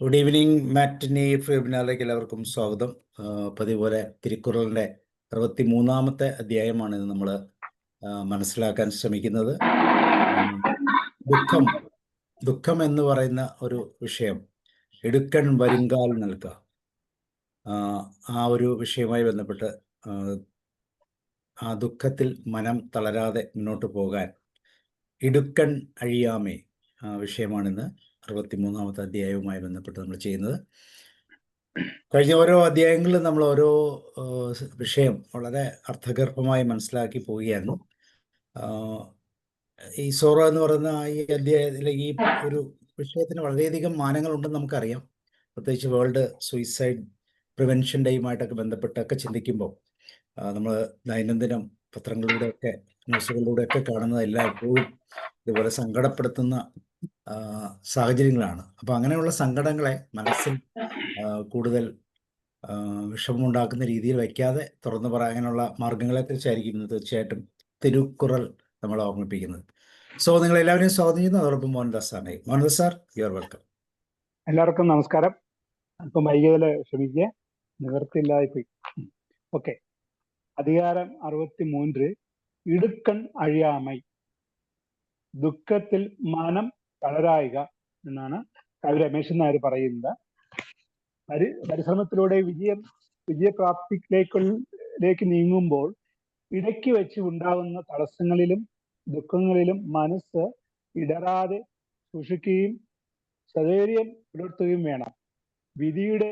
Good evening മാറ്റിനി വെബിനാറിലേക്ക് എല്ലാവർക്കും സ്വാഗതം. പതിവ് പോലെ തിരുക്കുറളിൻ്റെ 63-ാമത്തെ അധ്യായമാണ് ഇന്ന് നമ്മൾ മനസ്സിലാക്കാൻ ശ്രമിക്കുന്നത്. ദുഃഖം എന്ന് പറയുന്ന ഒരു വിഷയം, എടുക്കൺ വരുങ്കാൽ നൽകുക, ആ ഒരു വിഷയവുമായി ബന്ധപ്പെട്ട് ആ ദുഃഖത്തിൽ മനം തളരാതെ മുന്നോട്ട് പോകാൻ ഇടുക്കൺ അഴിയാമേ വിഷയമാണിന്ന് 63-ാമത്തെ അധ്യായവുമായി ബന്ധപ്പെട്ട് നമ്മൾ ചെയ്യുന്നത്. കഴിഞ്ഞ ഓരോ അധ്യായങ്ങളിലും നമ്മൾ ഓരോ വിഷയം വളരെ അർത്ഥഗർഭമായി മനസ്സിലാക്കി പോവുകയായിരുന്നു. ഈ സോറ എന്ന് പറയുന്ന ഈ അധ്യായത്തിലെ ഈ ഒരു വിഷയത്തിന് വളരെയധികം മാനങ്ങളുണ്ടെന്ന് നമുക്കറിയാം. പ്രത്യേകിച്ച് വേൾഡ് സൂയിസൈഡ് പ്രിവെൻഷൻ ഡേയുമായിട്ടൊക്കെ ബന്ധപ്പെട്ടൊക്കെ ചിന്തിക്കുമ്പോൾ നമ്മൾ ദൈനംദിനം പത്രങ്ങളിലൂടെയൊക്കെ ന്യൂസുകളിലൂടെയൊക്കെ കാണുന്നതെല്ലാം എപ്പോഴും ഇതുപോലെ സങ്കടപ്പെടുത്തുന്ന സാഹചര്യങ്ങളാണ്. അപ്പോൾ അങ്ങനെയുള്ള സങ്കടങ്ങളെ മനസ്സിൽ കൂടുതൽ വിഷമമുണ്ടാക്കുന്ന രീതിയിൽ വയ്ക്കാതെ തുറന്നു പറയാനുള്ള മാർഗങ്ങളെക്കുറിച്ചായിരിക്കും തീർച്ചയായിട്ടും തിരുക്കുറൾ നമ്മൾ ഓർമ്മിപ്പിക്കുന്നത്. സോ നിങ്ങൾ എല്ലാവരെയും സ്വാഗതം ചെയ്യുന്നു. അതോടൊപ്പം മോഹൻദാസ് സാറിനെ. Mohandas sir, you are welcome. എല്ലാവർക്കും നമസ്കാരം. അല്പം വൈകിയതിൽ ക്ഷമിക്കുക, നിവർത്തിയില്ലായിപ്പോയി. ഓക്കെ, അധികാരം 63 ഇടുക്കൺ അഴിയാമൈ, ദുഃഖത്തിൽ മനം തളരായിക എന്നാണ് കവി രമേശൻ നായർ പറയുന്നത്. പരിശ്രമത്തിലൂടെ വിജയപ്രാപ്തിയിലേക്ക് നീങ്ങുമ്പോൾ ഇടയ്ക്ക് വെച്ച് ഉണ്ടാകുന്ന തടസ്സങ്ങളിലും ദുഃഖങ്ങളിലും മനസ്സ് ഇടറാതെ സൂക്ഷിക്കുകയും സധൈര്യം പുലർത്തുകയും വേണം. വിധിയുടെ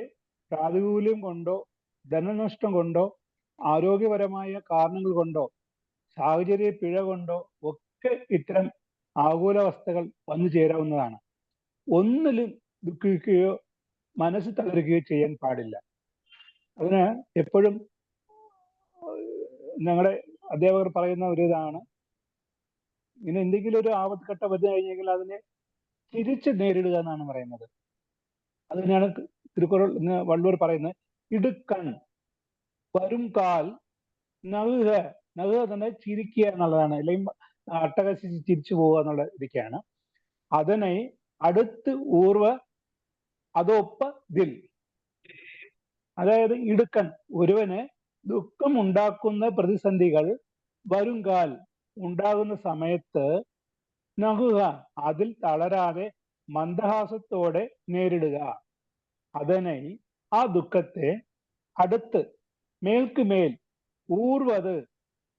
പ്രാതികൂല്യം കൊണ്ടോ ധനനഷ്ടം കൊണ്ടോ ആരോഗ്യപരമായ കാരണങ്ങൾ കൊണ്ടോ സാഹചര്യ പിഴ കൊണ്ടോ ഒക്കെ ഇത്തരം ആകുലാവസ്ഥകൾ വന്നു ചേരാവുന്നതാണ്. ഒന്നിലും ദുഃഖിക്കുകയോ മനസ്സ് തളരുകയോ ചെയ്യാൻ പാടില്ല. അതിന് എപ്പോഴും ഞങ്ങളുടെ അധ്യാപകർ പറയുന്ന ഒരു ഇതാണ്, ഇങ്ങനെ എന്തെങ്കിലും ഒരു ആപത്ഘട്ടം വന്നു കഴിഞ്ഞെങ്കിൽ അതിനെ തിരിച്ച് നേരിടുക എന്നാണ് പറയുന്നത്. അത് തന്നെയാണ് തിരുക്കുറൾ വള്ളൂർ പറയുന്നത്. ഇടുക്കൺ വരും കാൽ നകുക, നകുക തന്നെ ചിരിക്കുക എന്നുള്ളതാണ്, അല്ലെങ്കിൽ അട്ടഹസിച്ച് ചിരിച്ചു പോവുക എന്നുള്ള ഇതൊക്കെയാണ്. അതിനെ അടുത്ത് ഊർവ അതൊപ്പ ദിൽ, അതായത് ഇടുക്കൺ ഒരുവന് ദുഃഖം ഉണ്ടാക്കുന്ന പ്രതിസന്ധികൾ വരുംകാൽ ഉണ്ടാകുന്ന സമയത്ത് നകുക അതിൽ തളരാതെ മന്ദഹാസത്തോടെ നേരിടുക. അതിനെ ആ ദുഃഖത്തെ അടുത്ത് മേൽക്കുമേൽ ഊർവത്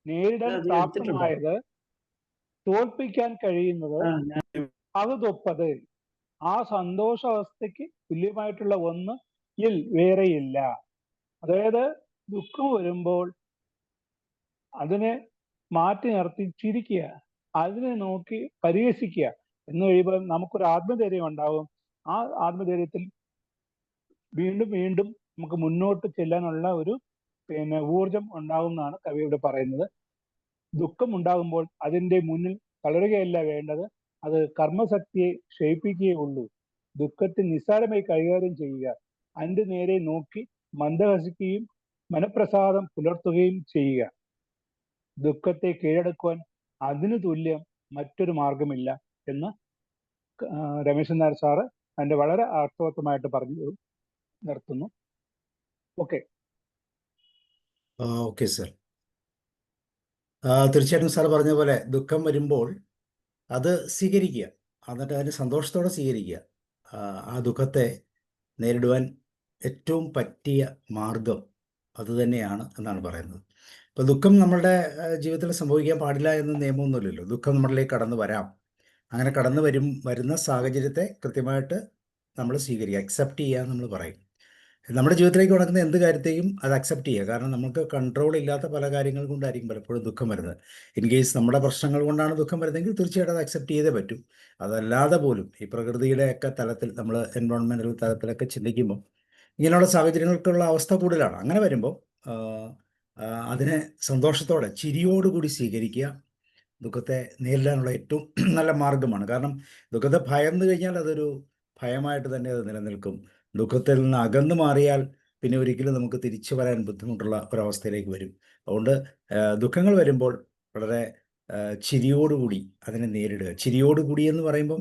നേരിടാൻ പ്രാപ്തമായത് തോൽപ്പിക്കാൻ കഴിയുന്നത് അതൊപ്പത്, ആ സന്തോഷാവസ്ഥയ്ക്ക് തുല്യമായിട്ടുള്ള ഒന്ന് ഇൽ വേറെയില്ല. അതായത് ദുഃഖം വരുമ്പോൾ അതിനെ മാറ്റി നിർത്തി ചിരിക്കുക, അതിനെ നോക്കി പരിഹസിക്കുക എന്ന് കഴിയുമ്പോൾ നമുക്കൊരു ആത്മധൈര്യം ഉണ്ടാവും. ആ ആത്മധൈര്യത്തിൽ വീണ്ടും വീണ്ടും നമുക്ക് മുന്നോട്ട് ചെല്ലാനുള്ള ഒരു ഊർജം ഉണ്ടാകുമെന്നാണ് കവി ഇവിടെ പറയുന്നത്. ദുഃഖം ഉണ്ടാകുമ്പോൾ അതിൻ്റെ മുന്നിൽ തളരുകയല്ല വേണ്ടത്, അത് കർമ്മശക്തിയെ ക്ഷയിപ്പിക്കുകയേ ഉള്ളൂ. ദുഃഖത്തെ നിസ്സാരമായി കൈകാര്യം ചെയ്യുക, അതിൻ്റെ നേരെ നോക്കി മന്ദഹസിക്കുകയും മനഃപ്രസാദം പുലർത്തുകയും ചെയ്യുക. ദുഃഖത്തെ കീഴടക്കുവാൻ അതിനു തുല്യം മറ്റൊരു മാർഗമില്ല എന്ന് രമേശൻ നായർ സാറ് അതിൻ്റെ വളരെ അർത്ഥവത്തമായിട്ട് പറഞ്ഞു നിർത്തുന്നു. Okay okay sir. തീർച്ചയായിട്ടും സാർ പറഞ്ഞ പോലെ ദുഃഖം വരുമ്പോൾ അത് സ്വീകരിക്കുക, എന്നിട്ട് അതിന് സന്തോഷത്തോടെ സ്വീകരിക്കുക. ആ ദുഃഖത്തെ നേരിടുവാൻ ഏറ്റവും പറ്റിയ മാർഗം അതുതന്നെയാണ് എന്നാണ് പറയുന്നത്. ഇപ്പോൾ ദുഃഖം നമ്മളുടെ ജീവിതത്തിൽ സംഭവിക്കാൻ പാടില്ല എന്ന് നിയമമൊന്നുമില്ലല്ലോ. ദുഃഖം നമ്മളിലേക്ക് കടന്നു വരാം. അങ്ങനെ കടന്നു വരുന്ന സാഹചര്യത്തെ കൃത്യമായിട്ട് നമ്മൾ സ്വീകരിക്കുക, അക്സെപ്റ്റ് ചെയ്യുക നമ്മൾ പറയും. നമ്മുടെ ജീവിതത്തിലേക്ക് നടക്കുന്ന എന്ത് കാര്യത്തെയും അത് അക്സെപ്റ്റ് ചെയ്യുക. കാരണം നമുക്ക് കൺട്രോൾ ഇല്ലാത്ത പല കാര്യങ്ങൾ കൊണ്ടായിരിക്കും പലപ്പോഴും ദുഃഖം വരുന്നത്. ഇൻ കേസ് നമ്മുടെ പ്രശ്നങ്ങൾ കൊണ്ടാണ് ദുഃഖം വരുന്നതെങ്കിൽ തീർച്ചയായിട്ടും അത് അക്സെപ്റ്റ് ചെയ്തേ പറ്റും. അതല്ലാതെ പോലും ഈ പ്രകൃതിയുടെയൊക്കെ തലത്തിൽ, നമ്മൾ എൻവയോൺമെൻറ്റൽ തലത്തിലൊക്കെ ചിന്തിക്കുമ്പോൾ ഇങ്ങനെയുള്ള സാഹചര്യങ്ങൾക്കുള്ള അവസ്ഥ കൂടുതലാണ്. അങ്ങനെ വരുമ്പോൾ അതിനെ സന്തോഷത്തോടെ ചിരിയോടുകൂടി സ്വീകരിക്കുക ദുഃഖത്തെ നേരിടാനുള്ള ഏറ്റവും നല്ല മാർഗമാണ്. കാരണം ദുഃഖത്തെ ഭയന്നു കഴിഞ്ഞാൽ അതൊരു ഭയമായിട്ട് തന്നെ അത് നിലനിൽക്കും. ദുഃഖത്തിൽ നിന്ന് അകന്നു മാറിയാൽ പിന്നെ ഒരിക്കലും നമുക്ക് തിരിച്ചു വരാൻ ബുദ്ധിമുട്ടുള്ള ഒരവസ്ഥയിലേക്ക് വരും. അതുകൊണ്ട് ദുഃഖങ്ങൾ വരുമ്പോൾ വളരെ ചിരിയോടുകൂടി അതിനെ നേരിടുക. ചിരിയോടുകൂടി എന്ന് പറയുമ്പം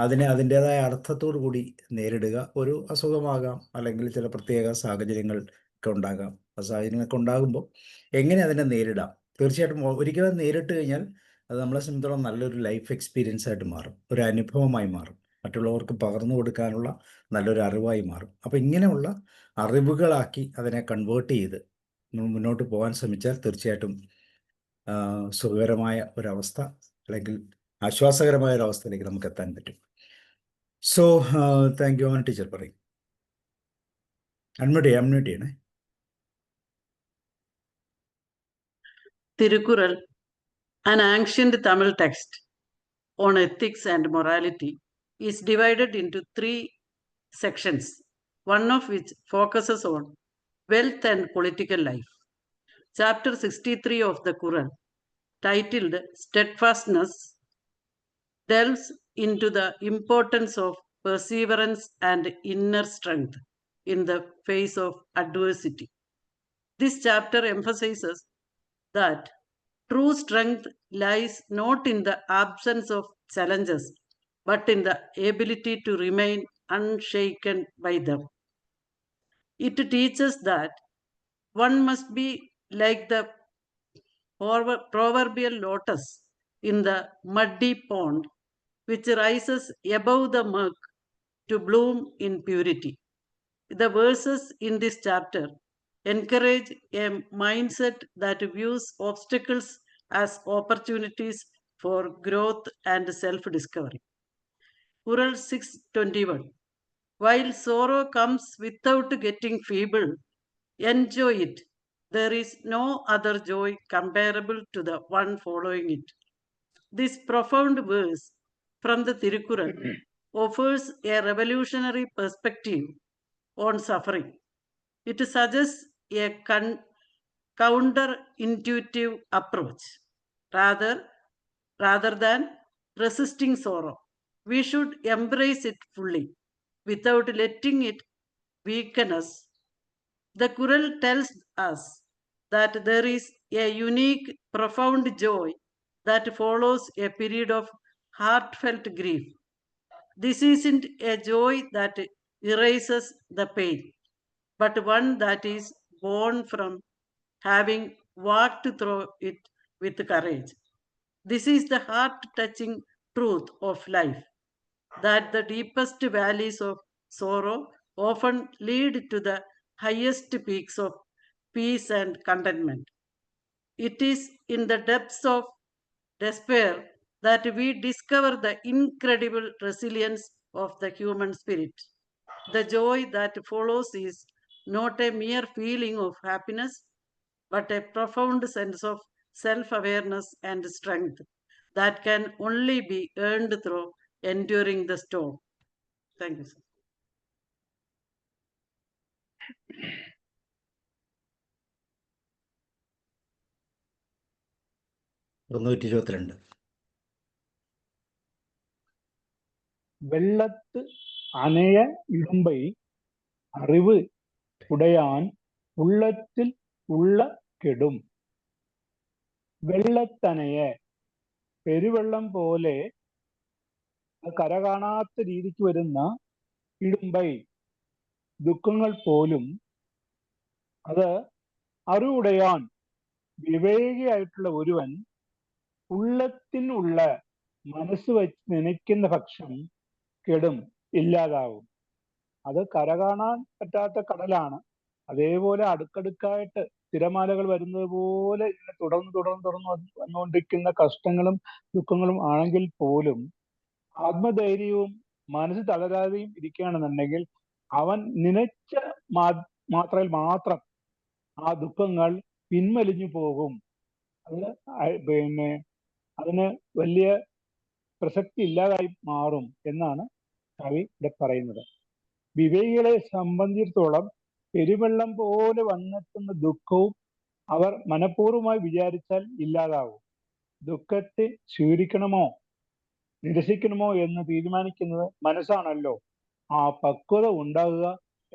അതിനെ അതിൻ്റേതായ അർത്ഥത്തോടു കൂടി നേരിടുക. ഒരു അസുഖമാകാം, അല്ലെങ്കിൽ ചില പ്രത്യേക സാഹചര്യങ്ങൾ ഒക്കെ ഉണ്ടാകാം. ആ സാഹചര്യങ്ങളൊക്കെ ഉണ്ടാകുമ്പോൾ എങ്ങനെ അതിനെ നേരിടാം? തീർച്ചയായിട്ടും ഒരിക്കലും നേരിട്ട് കഴിഞ്ഞാൽ അത് നമ്മളെ സംബന്ധിച്ചിടത്തോളം നല്ലൊരു ലൈഫ് എക്സ്പീരിയൻസ് ആയിട്ട് മാറും, ഒരു അനുഭവമായി മാറും, മറ്റുള്ളവർക്ക് പകർന്നു കൊടുക്കാനുള്ള നല്ലൊരു അറിവായി മാറും. അപ്പോൾ ഇങ്ങനെയുള്ള അറിവുകളാക്കി അതിനെ കൺവേർട്ട് ചെയ്ത് മുന്നോട്ട് പോകാൻ ശ്രമിച്ചാൽ തീർച്ചയായിട്ടും സുഖകരമായ ഒരവസ്ഥ, അല്ലെങ്കിൽ ആശ്വാസകരമായ ഒരവസ്ഥയിലേക്ക് നമുക്ക് എത്താൻ പറ്റും. So thank you. ടീച്ചർ പറയും. അൺമ്യൂട്ട് ചെയ്യണേ. Tirukkural, an ancient Tamil text on ethics and morality, is divided into 3 sections, one of which focuses on wealth and political life. Chapter 63 of the Quran, titled Steadfastness, delves into the importance of perseverance and inner strength in the face of adversity. This chapter emphasizes that true strength lies not in the absence of challenges, but in the ability to remain unshaken by them. It teaches that one must be like the proverbial lotus in the muddy pond, which rises above the murk to bloom in purity. The verses in this chapter encourage a mindset that views obstacles as opportunities for growth and self-discovery. Quran 6:21. While sorrow comes without getting feeble, enjoy it. There is no other joy comparable to the one following it. This profound verse from the Tirukkural offers a revolutionary perspective on suffering. It suggests a counterintuitive approach. Rather than resisting sorrow, we should embrace it fully without letting it weaken us. The Quran tells us that there is a unique, profound joy that follows a period of heartfelt grief. This isn't a joy that erases the pain, but one that is born from having walked through it with courage. This is the heart-touching truth of life, that the deepest valleys of sorrow often lead to the highest peaks of peace and contentment. It is in the depths of despair that we discover the incredible resilience of the human spirit. The joy that follows is not a mere feeling of happiness, but a profound sense of self-awareness and strength that can only be earned through enduring the storm. Thank you, sir. வெள்ளத்து அணைய இடும்பை அறிவு உடையான் உள்ளத்தில் ഉള്ള കെടും. വെള്ളത്തനയ, പെരുവെള്ളം പോലെ കര കാണാത്ത രീതിക്ക് വരുന്ന ഇടുമ്പൈ, ദുഃഖങ്ങൾ പോലും അത് അറിവുടയാൻ, വിവേകിയായിട്ടുള്ള ഒരുവൻ ഉള്ളത്തിനുള്ള മനസ്സ് വെച്ച് നനയ്ക്കുന്ന പക്ഷം കെടും, ഇല്ലാതാവും. അത് കര കാണാൻ പറ്റാത്ത കടലാണ്. അതേപോലെ അടുക്കടുക്കായിട്ട് തിരമാലകൾ വരുന്നത് പോലെ ഇങ്ങനെ തുടർന്ന് വന്നുകൊണ്ടിരിക്കുന്ന കഷ്ടങ്ങളും ദുഃഖങ്ങളും ആണെങ്കിൽ പോലും ആത്മധൈര്യവും മനസ്സ് തളരാതെയും ഇരിക്കുകയാണെന്നുണ്ടെങ്കിൽ അവൻ നനച്ച മാത്രയിൽ മാത്രം ആ ദുഃഖങ്ങൾ പിൻവലിഞ്ഞു പോകും. അത് അതിന് വലിയ പ്രസക്തി ഇല്ലാതായി മാറും എന്നാണ് കവി ഇവിടെ പറയുന്നത്. വിവേകികളെ സംബന്ധിച്ചിടത്തോളം പെരുവെള്ളം പോലെ വന്നെത്തുന്ന ദുഃഖവും അവർ മനഃപൂർവ്വമായി വിചാരിച്ചാൽ ഇല്ലാതാവും. ദുഃഖത്തെ സ്വീകരിക്കണമോ നിരസിക്കണമോ എന്ന് തീരുമാനിക്കുന്നത് മനസ്സാണല്ലോ. ആ പക്വത ഉണ്ടാകുക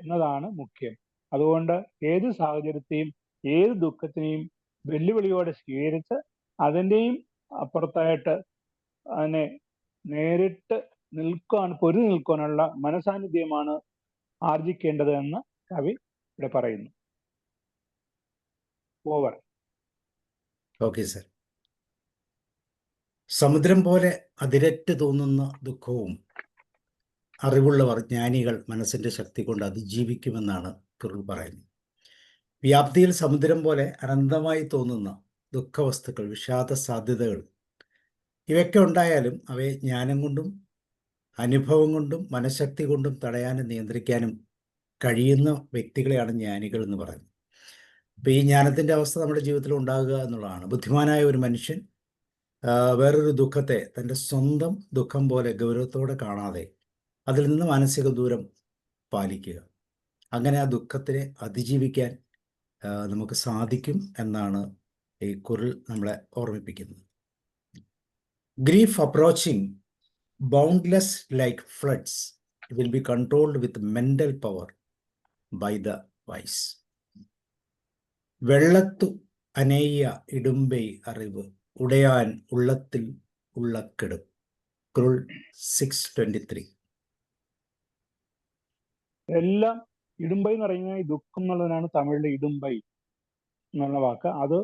എന്നതാണ് മുഖ്യം. അതുകൊണ്ട് ഏത് സാഹചര്യത്തെയും ഏത് ദുഃഖത്തിനെയും വെല്ലുവിളിയോടെ സ്വീകരിച്ച് അതിൻ്റെയും അപ്പുറത്തായിട്ട് അതിനെ നേരിട്ട് പൊരുതി നിൽക്കാനുള്ള മനസാന്നിധ്യമാണ് ആർജിക്കേണ്ടത് എന്ന് കവി ഇവിടെ പറയുന്നു. ഓവർ. Okay sir. സമുദ്രം പോലെ അതിരറ്റ് തോന്നുന്ന ദുഃഖവും അറിവുള്ളവർ, ജ്ഞാനികൾ മനസ്സിന്റെ ശക്തി കൊണ്ട് അതിജീവിക്കുമെന്നാണ് കുറിൽ പറയുന്നത്. വ്യാപ്തിയിൽ സമുദ്രം പോലെ അനന്തമായി തോന്നുന്ന ദുഃഖവസ്തുക്കൾ, വിഷാദ സാധ്യതകൾ ഇവയൊക്കെ ഉണ്ടായാലും അവയെ ജ്ഞാനം കൊണ്ടും അനുഭവം കൊണ്ടും മനഃശക്തി കൊണ്ടും തടയാനും നിയന്ത്രിക്കാനും കഴിയുന്ന വ്യക്തികളെയാണ് ജ്ഞാനികൾ എന്ന് പറയുന്നത്. അപ്പോൾ ഈ ജ്ഞാനത്തിൻ്റെ അവസ്ഥ നമ്മുടെ ജീവിതത്തിൽ ഉണ്ടാകുക എന്നുള്ളതാണ്. ബുദ്ധിമാനായ ഒരു മനുഷ്യൻ വേറൊരു ദുഃഖത്തെ തൻ്റെ സ്വന്തം ദുഃഖം പോലെ ഗൗരവത്തോടെ കാണാതെ അതിൽ നിന്ന് മാനസിക ദൂരം പാലിക്കുക. അങ്ങനെ ആ ദുഃഖത്തിനെ അതിജീവിക്കാൻ നമുക്ക് സാധിക്കും എന്നാണ് ഈ കുറിൽ നമ്മളെ ഓർമ്മിപ്പിക്കുന്നത്. Grief approaching boundless like floods will be controlled with mental power by the wise. വെള്ളത്തു അനേയ ഇടുമ്പൈ അറിവ് ഉടയാൻ ഉള്ളത്തിൽ ഉള്ളക്കെടും. കുറിൽ 6:23. എല്ലാം ഇടുമ്പൈ എന്ന് പറയുന്നത് ഈ ദുഃഖം എന്നുള്ളതിനാണ് തമിഴിലെ ഇടുമ്പൈ എന്നുള്ള വാക്ക്. അത്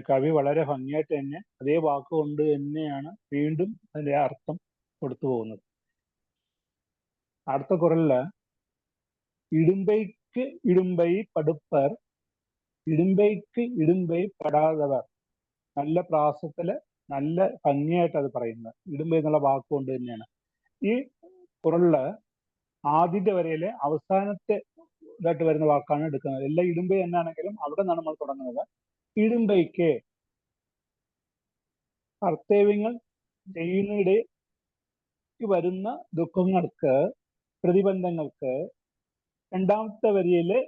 കവി വളരെ ഭംഗിയായിട്ട് തന്നെ അതേ വാക്കുകൊണ്ട് തന്നെയാണ് വീണ്ടും അതിന്റെ അർത്ഥം കൊടുത്തു പോകുന്നത്. അടുത്ത കുറലില് ഇടുമ്പൈക്ക് ഇടുമ്പൈ പടുപ്പർ ഇടുമ്പൈക്ക് ഇടുമ്പൈ പടാതവർ. നല്ല പ്രാസത്തില് നല്ല ഭംഗിയായിട്ട് അത് പറയുന്നത് ഇടുമ്പൈ എന്നുള്ള വാക്കുകൊണ്ട് തന്നെയാണ്. ഈ കുറളില് ആദ്യത്തെ വരയിലെ അവസാനത്തെ ഇതായിട്ട് വരുന്ന വാക്കാണ് എടുക്കുന്നത്. എല്ലാം ഇടുമ്പൈ എന്നാണെങ്കിലും അവിടെ നിന്നാണ് നമ്മൾ തുടങ്ങുന്നത്. ഇടുമ്പൈക്ക് കർത്തവ്യങ്ങൾ ചെയ്യുന്നതിടെ വരുന്ന ദുഃഖങ്ങൾക്ക്, പ്രതിബന്ധങ്ങൾക്ക് രണ്ടാമത്തെ വരിയിലെ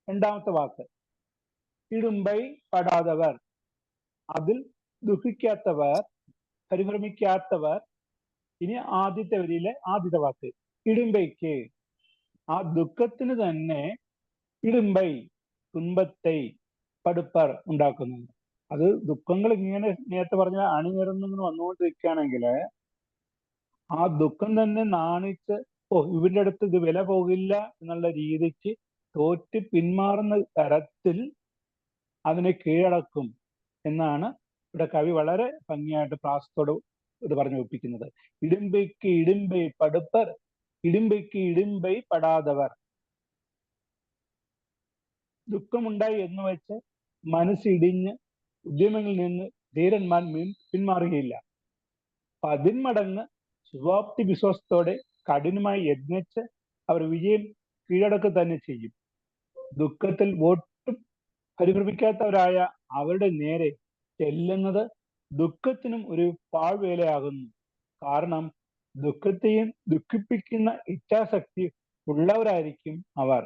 രണ്ടാമത്തെ വാക്ക് ഇടുമ്പൈ പടാതവർ, അതിൽ ദുഃഖിക്കാത്തവർ, പരിഭ്രമിക്കാത്തവർ. ഇനി ആദ്യത്തെ വരിയിലെ ആദ്യത്തെ വാക്ക് ഇടുമ്പൈക്ക്, ആ ദുഃഖത്തിന് തന്നെ ഇടുമ്പൈ തുன்பத்தை പടുപ്പർ ഉണ്ടാക്കുന്നുണ്ട്. അത് ദുഃഖങ്ങൾ ഇങ്ങനെ നേരത്തെ പറഞ്ഞ അണിനിരന്നിങ്ങനെ വന്നുകൊണ്ടിരിക്കുകയാണെങ്കിൽ ആ ദുഃഖം തന്നെ നാണിച്ച് ഇവരുടെ അടുത്ത് ഇത് വില പോകില്ല എന്നുള്ള രീതിക്ക് തോറ്റ് പിന്മാറുന്ന തരത്തിൽ അതിനെ കീഴടക്കും എന്നാണ് ഇവിടെ കവി വളരെ ഭംഗിയായിട്ട് പ്രാസത്തോട് ഇത് പറഞ്ഞു ഒപ്പിക്കുന്നത്. ഇടുമ്പൈക്ക് ഇടുമ്പൈ പടുപ്പർ ഇടുമ്പൈക്ക് ഇടുമ്പൈ പടാതവർ. ദുഃഖമുണ്ടായി എന്ന് വെച്ച് മനസ്സിടിഞ്ഞ് ഉദ്യമങ്ങളിൽ നിന്ന് ധീരന്മാർ പിന്മാറുകയില്ല. 10 മടങ്ങ് ശുഭാപ്തി വിശ്വാസത്തോടെ കഠിനമായി യത്നിച്ച് അവർ വിജയം കീഴടക്കുക തന്നെ ചെയ്യും. ദുഃഖത്തിൽ ഒട്ടും പരിഭ്രമിക്കാത്തവരായ അവരുടെ നേരെ ചെല്ലുന്നത് ദുഃഖത്തിനും ഒരു പാഴ്വേലയാകുന്നു. കാരണം ദുഃഖത്തെയും ദുഃഖിപ്പിക്കുന്ന ഇച്ഛാശക്തി ഉള്ളവരായിരിക്കും അവർ.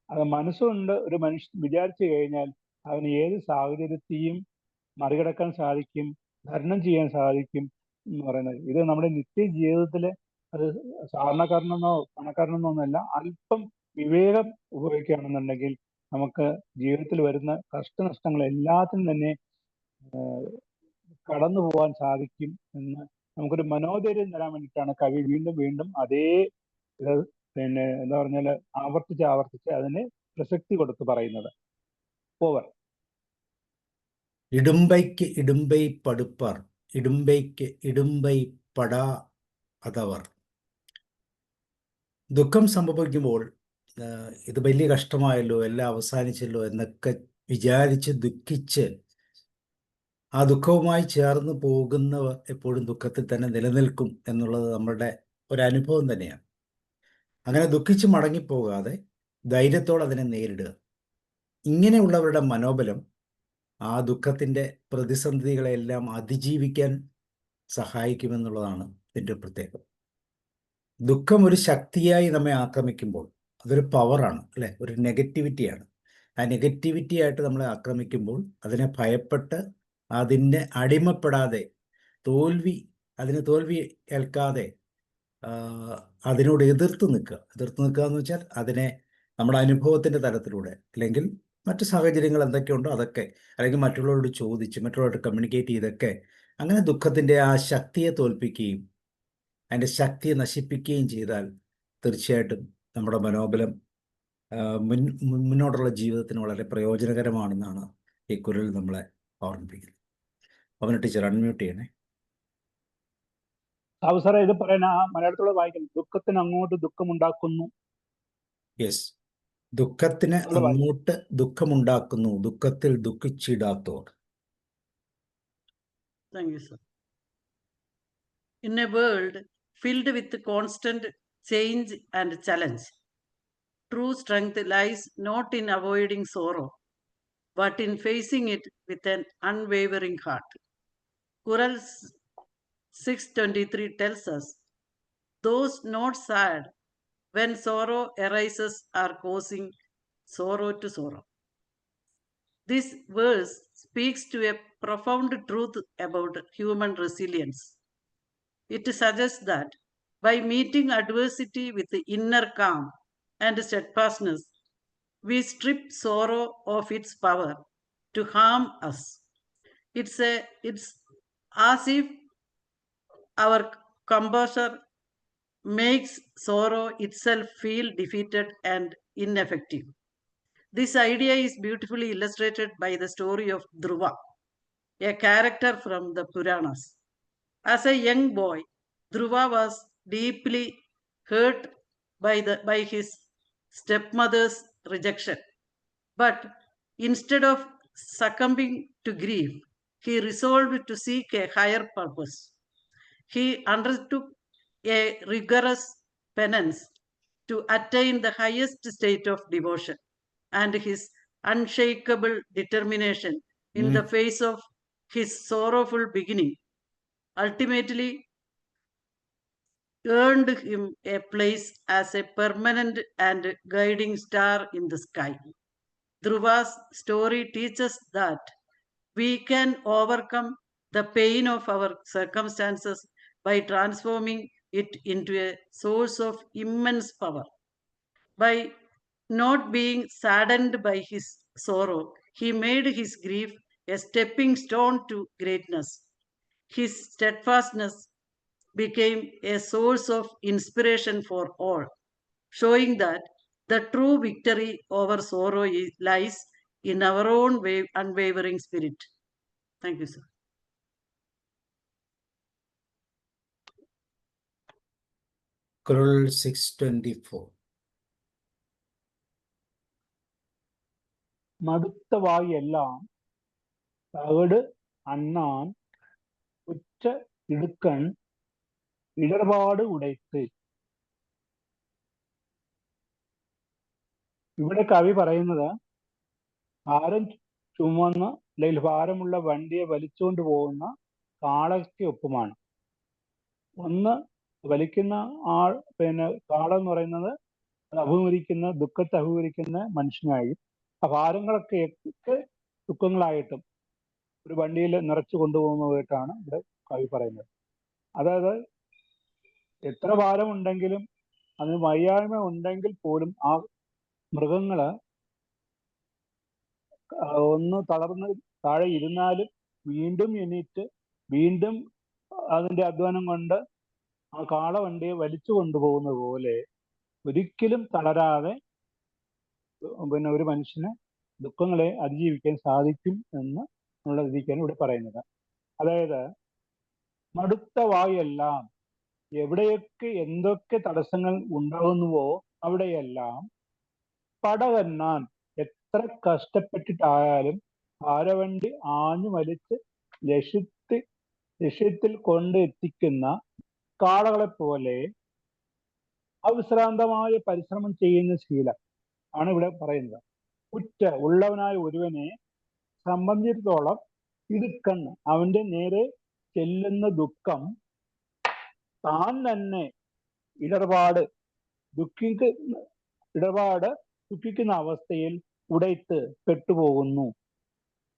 അത് മനസ്സുകൊണ്ട് ഒരു മനുഷ്യൻ വിചാരിച്ചു കഴിഞ്ഞാൽ അവന് ഏത് സാഹചര്യത്തെയും മറികടക്കാൻ സാധിക്കും, തരണം ചെയ്യാൻ സാധിക്കും എന്ന് പറയുന്നത്. ഇത് നമ്മുടെ നിത്യ ജീവിതത്തില് അത് സാധാരണക്കാരനെന്നോ പണക്കാരനെന്നോ ഒന്നല്ല, അല്പം വിവേകം ഉപയോഗിക്കുകയാണെന്നുണ്ടെങ്കിൽ നമുക്ക് ജീവിതത്തിൽ വരുന്ന കഷ്ടനഷ്ടങ്ങൾ എല്ലാത്തിനും തന്നെ കടന്നു പോകാൻ സാധിക്കും എന്ന് നമുക്കൊരു മനോധൈര്യം തരാൻ വേണ്ടിയിട്ടാണ് കവി വീണ്ടും വീണ്ടും അതേ എന്താ പറഞ്ഞാല് ആവർത്തിച്ച് അതിന് പ്രസക്തി കൊടുത്ത് പറയുന്നത്. ഓവർ. ഇടുമ്പൈക്ക് ഇടുമ്പൈ പടുപ്പർ ഇടുമ്പൈക്ക് ഇടുമ്പൈ പടാ അതവർ. ദുഃഖം സംഭവിക്കുമ്പോൾ ഇത് വലിയ കഷ്ടമായല്ലോ, എല്ലാം അവസാനിച്ചല്ലോ എന്നൊക്കെ വിചാരിച്ച് ദുഃഖിച്ച് ആ ദുഃഖവുമായി ചേർന്ന് പോകുന്നവർ എപ്പോഴും ദുഃഖത്തിൽ തന്നെ നിലനിൽക്കും എന്നുള്ളത് നമ്മളുടെ ഒരനുഭവം തന്നെയാണ്. അങ്ങനെ ദുഃഖിച്ച് മടങ്ങിപ്പോകാതെ ധൈര്യത്തോടെ അതിനെ നേരിടുക. ഇങ്ങനെയുള്ളവരുടെ മനോബലം ആ ദുഃഖത്തിൻ്റെ പ്രതിസന്ധികളെല്ലാം അതിജീവിക്കാൻ സഹായിക്കുമെന്നുള്ളതാണ് ഇതിൻ്റെ പ്രത്യേകത. ദുഃഖം ഒരു ശക്തിയായി നമ്മെ ആക്രമിക്കുമ്പോൾ അതൊരു പവറാണ്, അല്ലേ? ഒരു നെഗറ്റിവിറ്റിയാണ്. ആ നെഗറ്റിവിറ്റിയായിട്ട് നമ്മളെ ആക്രമിക്കുമ്പോൾ അതിനെ ഭയപ്പെട്ട് അതിനെ അടിമപ്പെടാതെ അതിന് തോൽവി ഏൽക്കാതെ അതിനോട് എതിർത്ത് നിൽക്കുക എന്ന് വെച്ചാൽ അതിനെ നമ്മുടെ അനുഭവത്തിൻ്റെ തലത്തിലൂടെ, അല്ലെങ്കിൽ മറ്റ് സാഹചര്യങ്ങൾ എന്തൊക്കെയുണ്ടോ അതൊക്കെ, അല്ലെങ്കിൽ മറ്റുള്ളവരോട് ചോദിച്ച് മറ്റുള്ളവരോട് കമ്മ്യൂണിക്കേറ്റ് ചെയ്തൊക്കെ അങ്ങനെ ദുഃഖത്തിൻ്റെ ആ ശക്തിയെ തോൽപ്പിക്കുകയും അതിൻ്റെ ശക്തിയെ നശിപ്പിക്കുകയും ചെയ്താൽ തീർച്ചയായിട്ടും നമ്മുടെ മനോബലം മുന്നോട്ടുള്ള ജീവിതത്തിന് വളരെ പ്രയോജനകരമാണെന്നാണ് ഈ കുരൽ നമ്മളെ ഓർമ്മിപ്പിക്കുന്നത്. അവനെ ടീച്ചർ അൺമ്യൂട്ട് ചെയ്യണേ. സാബു സാറേ, ഇത് പറയാൻ മലയാളത്തോടെ വായിക്കണം. ദുഃഖത്തിന് അങ്ങോട്ട് ദുഃഖമുണ്ടാക്കുന്നു. യെസ്, ദുഃഖത്തിന് അങ്ങോട്ട് ദുഃഖമുണ്ടാക്കുന്നു, ദുഃഖത്തിൽ ദുഃഖിച്ചിടാത്തോർ. Thank you, sir. In a world filled with constant change and challenge, true strength lies not in avoiding sorrow, but in facing it with an unwavering heart. Kural 6:23 tells us, those not sad when sorrow arises are causing sorrow to sorrow. This verse speaks to a profound truth about human resilience. It suggests that by meeting adversity with inner calm and steadfastness, we strip sorrow of its power to harm us. It's as if our composure makes sorrow itself feel defeated and ineffective. This idea is beautifully illustrated by the story of Dhruva, a character from the Puranas. As a young boy, Dhruva was deeply hurt by his stepmother's rejection. But instead of succumbing to grief, he resolved to seek a higher purpose. He undertook a rigorous penance to attain the highest state of devotion, and his unshakable determination in the face of his sorrowful beginning ultimately earned him a place as a permanent and guiding star in the sky. Dhruva's story teaches that we can overcome the pain of our circumstances by transforming it into a source of immense power. By not being saddened by his sorrow, he made his grief a stepping stone to greatness. His steadfastness became a source of inspiration for all, showing that the true victory over sorrow lies in our own unwavering spirit. Thank you, sir. Kural 6:24. മടുത്ത വായെല്ലാം തകട് അണ്ണാൻ ഉച്ച ഇടുക്കൺ ഇടർപാട് ഉടയ്ത്ത്. ഇവിടെ കവി പറയുന്നത് ഭാരം ചുമന്ന് അല്ലെങ്കിൽ ഭാരമുള്ള വണ്ടിയെ വലിച്ചുകൊണ്ട് പോകുന്ന കാളയ്ക്ക് ഒപ്പമാണ്. ഒന്ന് വലിക്കുന്ന ആൾ, കാള എന്ന് പറയുന്നത് അഭിമുഖിക്കുന്ന ദുഃഖത്തെ അഭിമുഖിക്കുന്ന മനുഷ്യനായും ആ ഭാരങ്ങളൊക്കെ ദുഃഖങ്ങളായിട്ടും ഒരു വണ്ടിയിൽ നിറച്ചു കൊണ്ടുപോകുന്നതായിട്ടാണ് ഇവിടെ കവി പറയുന്നത്. അതായത് എത്ര ഭാരമുണ്ടെങ്കിലും അതിന് വയ്യായ്മ ഉണ്ടെങ്കിൽ പോലും ആ മൃഗങ്ങള് ഒന്ന് തളർന്ന് താഴെ ഇരുന്നാലും വീണ്ടും എണീറ്റ് വീണ്ടും അതിന്റെ അധ്വാനം കൊണ്ട് ആ കാളവണ്ടിയെ വലിച്ചു കൊണ്ടുപോകുന്നത് പോലെ ഒരിക്കലും തളരാതെ ഒരു മനുഷ്യന് ദുഃഖങ്ങളെ അതിജീവിക്കാൻ സാധിക്കും എന്ന് ഉള്ള രീതിക്കാണ് ഇവിടെ പറയുന്നത്. അതായത് മടുത്ത വായെല്ലാം, എവിടെയൊക്കെ എന്തൊക്കെ തടസ്സങ്ങൾ ഉണ്ടാകുന്നുവോ അവിടെയെല്ലാം പടവന്നാൻ, എത്ര കഷ്ടപ്പെട്ടിട്ടായാലും ഭാരവണ്ടി ആഞ്ഞു വലിച്ച് ലക്ഷ്യത്തിൽ കൊണ്ട് എത്തിക്കുന്ന കാളകളെ പോലെ അവിശ്രാന്തമായ പരിശ്രമം ചെയ്യുന്ന ശീലം ആണ് ഇവിടെ പറയുന്നത്. ഉള്ളവനായ ഒരുവനെ സംബന്ധിച്ചിടത്തോളം ഇടുക്കണ്ണ്, അവന്റെ നേരെ ചെല്ലുന്ന ദുഃഖം താൻ തന്നെ ഇടർപാട് ദുഃഖിക്കുന്ന അവസ്ഥയിൽ ഉടയ്ത്ത് പെട്ടുപോകുന്നു.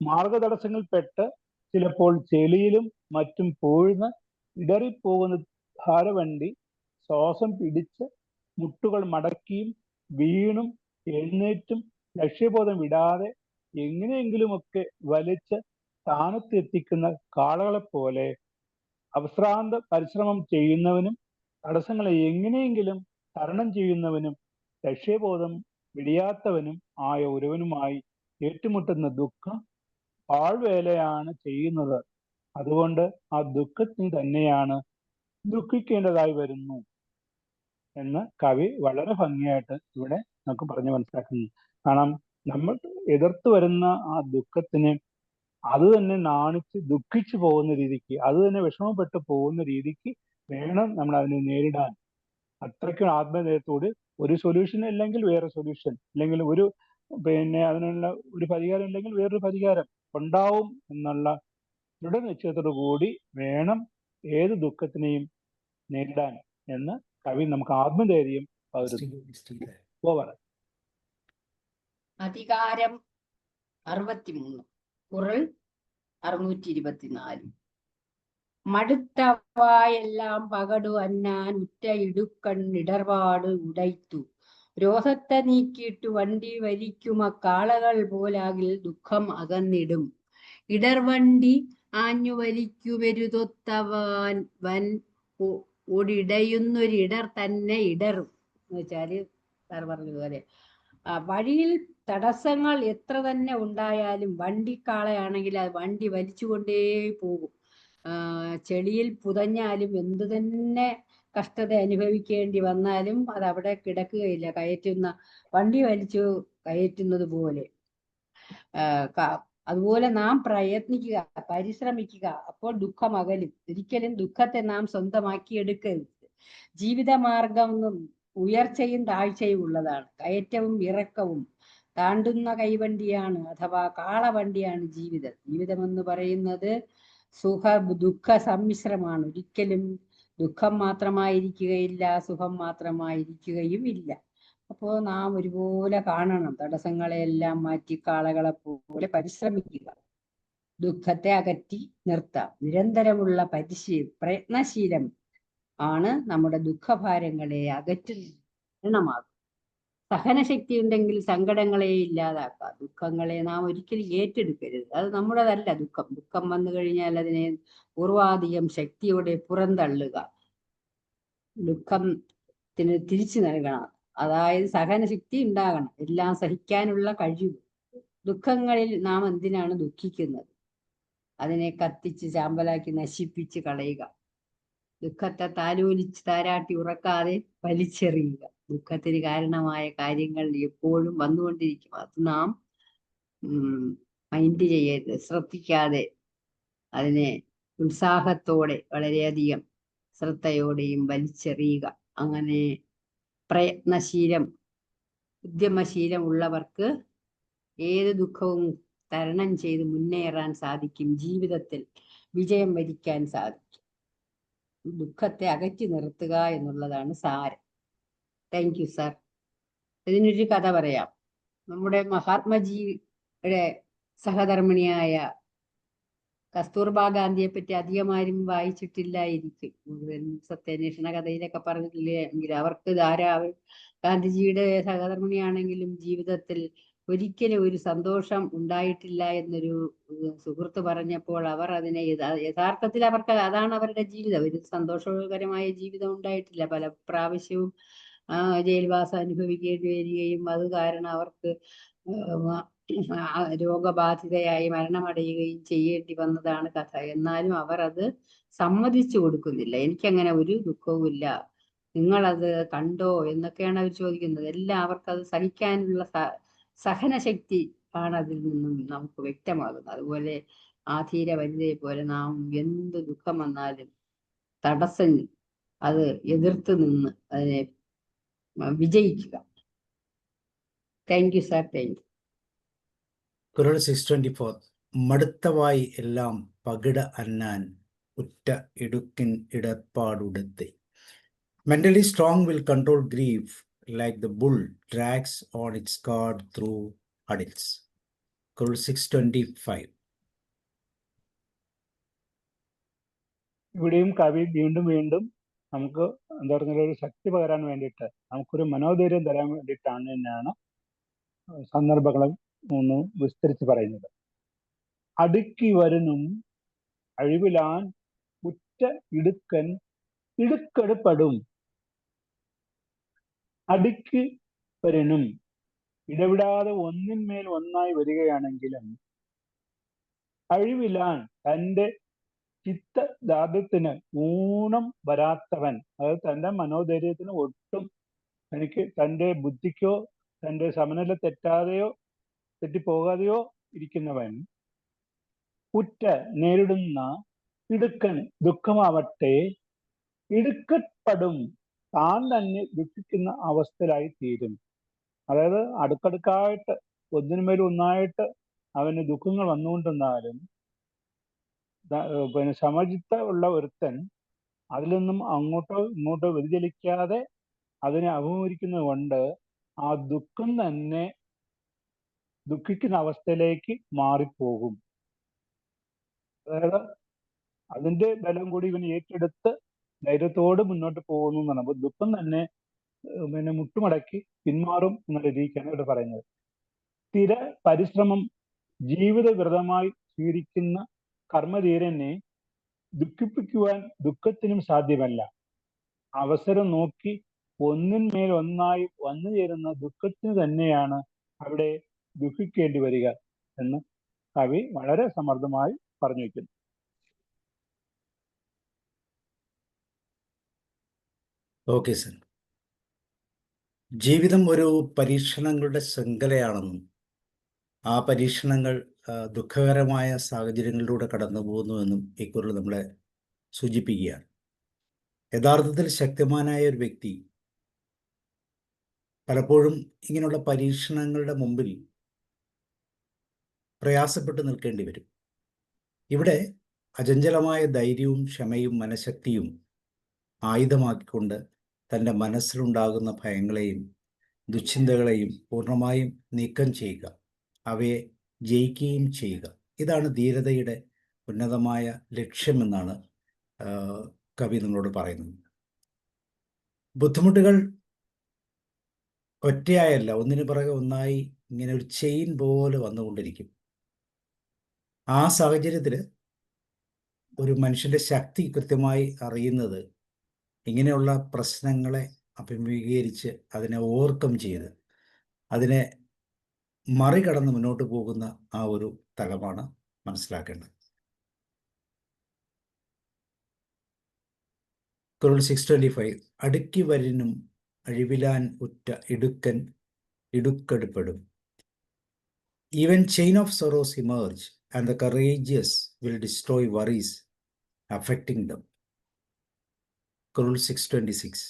മാർഗതടസ്സങ്ങൾ പെട്ട് ചിലപ്പോൾ ചെളിയിലും മറ്റും പോഴ്ന്ന് ഇടറിപ്പോകുന്ന ഭാരവണ്ടി ശ്വാസം പിടിച്ച് മുട്ടുകൾ മടക്കിയും വീണും എഴുന്നേറ്റും ലക്ഷ്യബോധം വിടാതെ എങ്ങനെയെങ്കിലുമൊക്കെ വലിച്ച് സ്ഥാനത്ത് എത്തിക്കുന്ന കാളകളെ പോലെ അവിശ്രാന്ത പരിശ്രമം ചെയ്യുന്നവനും തടസ്സങ്ങളെ എങ്ങനെയെങ്കിലും തരണം ചെയ്യുന്നവനും ലക്ഷ്യബോധം വെടിയാത്തവനും ആയ ഒരുവനുമായി ഏറ്റുമുട്ടുന്ന ദുഃഖം പാഴ്വേലയാണ് ചെയ്യുന്നത്. അതുകൊണ്ട് ആ ദുഃഖത്തിന് തന്നെയാണ് ദുഃഖിക്കേണ്ടതായി വരുന്നു എന്ന് കവി വളരെ ഭംഗിയായിട്ട് ഇവിടെ നമുക്ക് പറഞ്ഞു മനസ്സിലാക്കുന്നു. കാരണം നമ്മൾ എതിർത്ത് വരുന്ന ആ ദുഃഖത്തിന് അത് തന്നെ നാണിച്ച് ദുഃഖിച്ചു പോകുന്ന രീതിക്ക്, അത് തന്നെ വിഷമപ്പെട്ട് പോകുന്ന രീതിക്ക് വേണം നമ്മൾ അതിനെ നേരിടാൻ. അത്രയ്ക്കും ആത്മധൈര്യത്തോട് ഒരു സൊല്യൂഷൻ അല്ലെങ്കിൽ വേറെ സൊല്യൂഷൻ, അല്ലെങ്കിൽ ഒരു അതിനുള്ള ഒരു പരിഹാരം ഇല്ലെങ്കിൽ വേറൊരു പരിഹാരം ഉണ്ടാവും എന്നുള്ള ദൃഢനിശ്ചയത്തോടു കൂടി വേണം ഏത് ദുഃഖത്തിനെയും നേരിടാൻ എന്ന് കവി നമുക്ക് ആത്മധൈര്യം പകരുന്നു. ഓവർ. അധികാരം 63, കുറൾ 624. മടുത്തവായെല്ലാം പകടു അന്നാൻ ഉറ്റ ഇടുക്കൺ ഇടർപാട് ഉടയ്ത്തു രോധത്തെ നീക്കിയിട്ടു വണ്ടി വലിക്കുമ കാളകൾ പോലാകിൽ ദുഃഖം അകന്നിടും. ഇടർവണ്ടി ആഞ്ഞു വലിക്കുവരുതൊത്തവാൻ വൻ ഒടിടയുന്നൊരിടർ തന്നെ ഇടറും എന്ന് വെച്ചാല് സാർ പറഞ്ഞതുപോലെ വഴിയിൽ തടസ്സങ്ങൾ എത്ര തന്നെ ഉണ്ടായാലും വണ്ടിക്കാളയാണെങ്കിൽ അത് വണ്ടി വലിച്ചുകൊണ്ടേ പോകും. ചെളിയിൽ പുതഞ്ഞാലും എന്തു തന്നെ കഷ്ടത അനുഭവിക്കേണ്ടി വന്നാലും അത് അവിടെ കിടക്കുകയില്ല. വണ്ടി വലിച്ചു കയറ്റുന്നത് പോലെ അതുപോലെ നാം പ്രയത്നിക്കുക, പരിശ്രമിക്കുക, അപ്പോൾ ദുഃഖം അകലും. ഒരിക്കലും ദുഃഖത്തെ നാം സ്വന്തമാക്കി എടുക്കരുത്. ജീവിതമാർഗം ഉയർച്ചയും താഴ്ചയും ഉള്ളതാണ്. കയറ്റവും ഇറക്കവും താണ്ടുന്ന കൈവണ്ടിയാണ് അഥവാ കാളവണ്ടിയാണ് ജീവിതം. ജീവിതം എന്ന് പറയുന്നത് സുഖ ദുഃഖ സമ്മിശ്രമാണ്. ഒരിക്കലും ദുഃഖം മാത്രമായിരിക്കുകയില്ല, സുഖം മാത്രമായിരിക്കുകയും ഇല്ല. അപ്പോൾ നാം ഒരുപോലെ കാണണം. തടസ്സങ്ങളെല്ലാം മാറ്റി കാളകളെ പോലെ പരിശ്രമിക്കുക, ദുഃഖത്തെ അകറ്റി നിർത്താം. നിരന്തരമുള്ള പ്രയത്നശീലം ആണ് നമ്മുടെ ദുഃഖഭാരങ്ങളെ അകറ്റുന്നമാകും. സഹനശക്തി ഉണ്ടെങ്കിൽ സങ്കടങ്ങളെ ഇല്ലാതാക്കാം. ദുഃഖങ്ങളെ നാം ഒരിക്കലും ഏറ്റെടുക്കരുത്. അത് നമ്മുടേതല്ല. ദുഃഖം വന്നു കഴിഞ്ഞാൽ അതിനെ പൂർവാധികം ശക്തിയോടെ പുറന്തള്ളുക, ദുഃഖത്തിന് തിരിച്ചു നൽകണം. അതായത് സഹനശക്തി ഉണ്ടാകണം, എല്ലാം സഹിക്കാനുള്ള കഴിവ്. ദുഃഖങ്ങളിൽ നാം എന്തിനാണ് ദുഃഖിക്കുന്നത്? അതിനെ കത്തിച്ച് ചാമ്പലാക്കി നശിപ്പിച്ച് കളയുക. ദുഃഖത്തെ താലോലിച്ച് താരാട്ടി ഉറക്കാതെ വലിച്ചെറിയുക. ദുഃഖത്തിന് കാരണമായ കാര്യങ്ങൾ എപ്പോഴും വന്നുകൊണ്ടിരിക്കും. അത് നാം മൈൻഡ് ചെയ്യരുത്, ശ്രദ്ധിക്കാതെ അതിനെ ഉത്സാഹത്തോടെ വളരെയധികം ശ്രദ്ധയോടെയും വലിച്ചെറിയുക. അങ്ങനെ പ്രയത്നശീലം, ഉദ്യമശീലം ഉള്ളവർക്ക് ഏത് ദുഃഖവും തരണം ചെയ്ത് മുന്നേറാൻ സാധിക്കും. ജീവിതത്തിൽ വിജയം വരിക്കാൻ സാധിക്കും. ദുഃഖത്തെ അകറ്റി നിർത്തുക എന്നുള്ളതാണ് സാരം. Thank you sir. ഇതിനൊരു കഥ പറയാം. നമ്മുടെ മഹാത്മജിയുടെ സഹധർമ്മിണിയായ കസ്തൂർബാ ഗാന്ധിയെ പറ്റി അധികമാരും വായിച്ചിട്ടില്ലായിരിക്കും. മുഴുവൻ സത്യാന്വേഷണ കഥയിലൊക്കെ പറഞ്ഞിട്ടില്ലേ എങ്കിൽ അവർക്ക് ഗാന്ധിജിയുടെ സഹധർമ്മിണിയാണെങ്കിലും ജീവിതത്തിൽ ഒരിക്കലും ഒരു സന്തോഷം ഉണ്ടായിട്ടില്ല എന്നൊരു സുഹൃത്ത് പറഞ്ഞപ്പോൾ അവർ അതിനെ യഥാർത്ഥത്തിൽ അവർക്ക് അതാണ് അവരുടെ ജീവിതം. ഒരു സന്തോഷകരമായ ജീവിതം ഉണ്ടായിട്ടില്ല. പല പ്രാവശ്യവും ജയിൽവാസം അനുഭവിക്കേണ്ടി വരികയും അത് കാരണം അവർക്ക് രോഗബാധിതയായി മരണമടയുകയും ചെയ്യേണ്ടി വന്നതാണ് കഥ. എന്നാലും അവർ അത് സമ്മതിച്ചു കൊടുക്കുന്നില്ല. എനിക്കങ്ങനെ ഒരു ദുഃഖവുമില്ല, നിങ്ങളത് കണ്ടോ എന്നൊക്കെയാണ് അവർ ചോദിക്കുന്നത്. എല്ലാം അവർക്കത് സഹിക്കാനുള്ള സഹനശക്തി ആണ് അതിൽ നിന്നും നമുക്ക് വ്യക്തമാകുന്നത്. അതുപോലെ ആധീര വനിതയെ പോലെ നാം എന്ത് ദുഃഖം വന്നാലും തടസ്സം അത് എതിർത്ത് നിന്ന് അതിനെ വിജയിക്കുക. Thank you sir. Thank you. Kural 624. മടുത്തവായി എല്ലാം പകിട അന്നാൻ ഉറ്റ ഇടുക്കിൻ ഇടർപ്പാടുടത്തെ. Mentally strong will control grief like the bull drags on its cart through huddles. Kural 625. ഇവിടെയും കവി വീണ്ടും വീണ്ടും നമുക്ക് എന്താ പറഞ്ഞാൽ ഒരു ശക്തി പകരാൻ വേണ്ടിയിട്ട്, നമുക്കൊരു മനോധൈര്യം തരാൻ വേണ്ടിയിട്ടാണ് തന്നെയാണ് സന്ദർഭങ്ങളും ഒന്ന് വിസ്തരിച്ച് പറയുന്നത്. അടുക്കി വരുന്നും അഴിവിലാൻ ഉറ്റ ഇടുക്കൻ ഇടുക്കെടുപ്പെടും. അടുക്കി വരനും ഇടവിടാതെ ഒന്നിന്മേൽ ഒന്നായി വരികയാണെങ്കിലും അഴിവിലാൻ തൻ്റെ ചിത്തദാർഢ്യത്തിന് ഊനം വരാത്തവൻ, അതായത് തൻ്റെ മനോധൈര്യത്തിന് ഒട്ടും തൻ്റെ ബുദ്ധിക്കോ തൻ്റെ സമനില തെറ്റിപ്പോകാതെയോ ഇരിക്കുന്നവൻ ഉറ്റ നേരിടുന്ന ഇടുക്കൻ ദുഃഖമാവട്ടെ ഇടുക്കപ്പെടും, താൻ തന്നെ ദുഃഖിക്കുന്ന അവസ്ഥയിലായി തീരും. അതായത് അടുക്കടുക്കായിട്ട് ഒന്നിനുമേൽ ഒന്നായിട്ട് അവന് ദുഃഖങ്ങൾ വന്നുകൊണ്ടിരുന്നാലും സമചിത്ത ഉള്ള ഒരുത്തൻ അതിൽ നിന്നും അങ്ങോട്ടോ ഇങ്ങോട്ടോ വ്യതിചലിക്കാതെ അതിനെ അഭിമുഖീകരിക്കുന്നത് കൊണ്ട് ആ ദുഃഖം തന്നെ ദുഃഖിക്കുന്ന അവസ്ഥയിലേക്ക് മാറിപ്പോകും. അതായത് അതിന്റെ ബലം കൂടി ഇവൻ ഏറ്റെടുത്ത് ധൈര്യത്തോട് മുന്നോട്ട് പോകുന്നു എന്നാണ്. അപ്പൊ ദുഃഖം തന്നെ മുട്ടുമടക്കി പിന്മാറും എന്നുള്ള രീതിക്കാണ് ഇവിടെ പറയുന്നത്. സ്ഥിര പരിശ്രമം ജീവിതവ്രതമായി സ്വീകരിക്കുന്ന കർമ്മധീരനെ ദുഃഖിപ്പിക്കുവാൻ ദുഃഖത്തിനും സാധ്യമല്ല. അവസരം നോക്കി ഒന്നിന്മേൽ ഒന്നായി വന്നു ചേരുന്ന ദുഃഖത്തിന് തന്നെയാണ് അവിടെ ദുഃഖിക്കേണ്ടി വരിക എന്ന് കവി വളരെ സമർത്ഥമായി പറഞ്ഞു വയ്ക്കുന്നു. Okay sir. ജീവിതം ഒരു പരീക്ഷണങ്ങളുടെ ശൃംഖലയാണെന്നും ആ പരീക്ഷണങ്ങൾ ദുഃഖകരമായ സാഹചര്യങ്ങളിലൂടെ കടന്നു പോകുന്നുവെന്നും ഇക്കുറിൽ നമ്മളെ സൂചിപ്പിക്കുകയാണ്. യഥാർത്ഥത്തിൽ ശക്തമാനായ ഒരു വ്യക്തി പലപ്പോഴും ഇങ്ങനെയുള്ള പരീക്ഷണങ്ങളുടെ മുമ്പിൽ പ്രയാസപ്പെട്ട് നിൽക്കേണ്ടി വരും. ഇവിടെ അചഞ്ചലമായ ധൈര്യവും ക്ഷമയും മനഃശക്തിയും ആയുധമാക്കിക്കൊണ്ട് തൻ്റെ മനസ്സിലുണ്ടാകുന്ന ഭയങ്ങളെയും ദുശ്ചിന്തകളെയും പൂർണ്ണമായും നീക്കം ചെയ്യുക, അവയെ ജയിക്കുകയും ചെയ്യുക, ഇതാണ് ധീരതയുടെ ഉന്നതമായ ലക്ഷ്യമെന്നാണ് കവി നമ്മളോട് പറയുന്നത്. ബുദ്ധിമുട്ടുകൾ ഒറ്റയായല്ല, ഒന്നിനു പുറകെ ഒന്നായി ഇങ്ങനെ ഒരു ചെയിൻ പോലെ വന്നുകൊണ്ടിരിക്കും. ആ സാഹചര്യത്തിൽ ഒരു മനുഷ്യൻ്റെ ശക്തി കൃത്യമായി അറിയുന്നത് ഇങ്ങനെയുള്ള പ്രശ്നങ്ങളെ അഭിമുഖീകരിച്ച് അതിനെ ഓവർകം ചെയ്ത് അതിനെ മറികടന്ന് മുന്നോട്ട് പോകുന്ന ആ ഒരു തലമാണ് മനസ്സിലാക്കേണ്ടത്. കുറിൽ 625 അടുക്കി വരിനും അഴിവിലാൻ ഉറ്റ ഇടുക്കൻ ഇടുക്കെടുപ്പെടും. Even chain of sorrows emerge and the courageous will destroy worries affecting them. Kuril 626.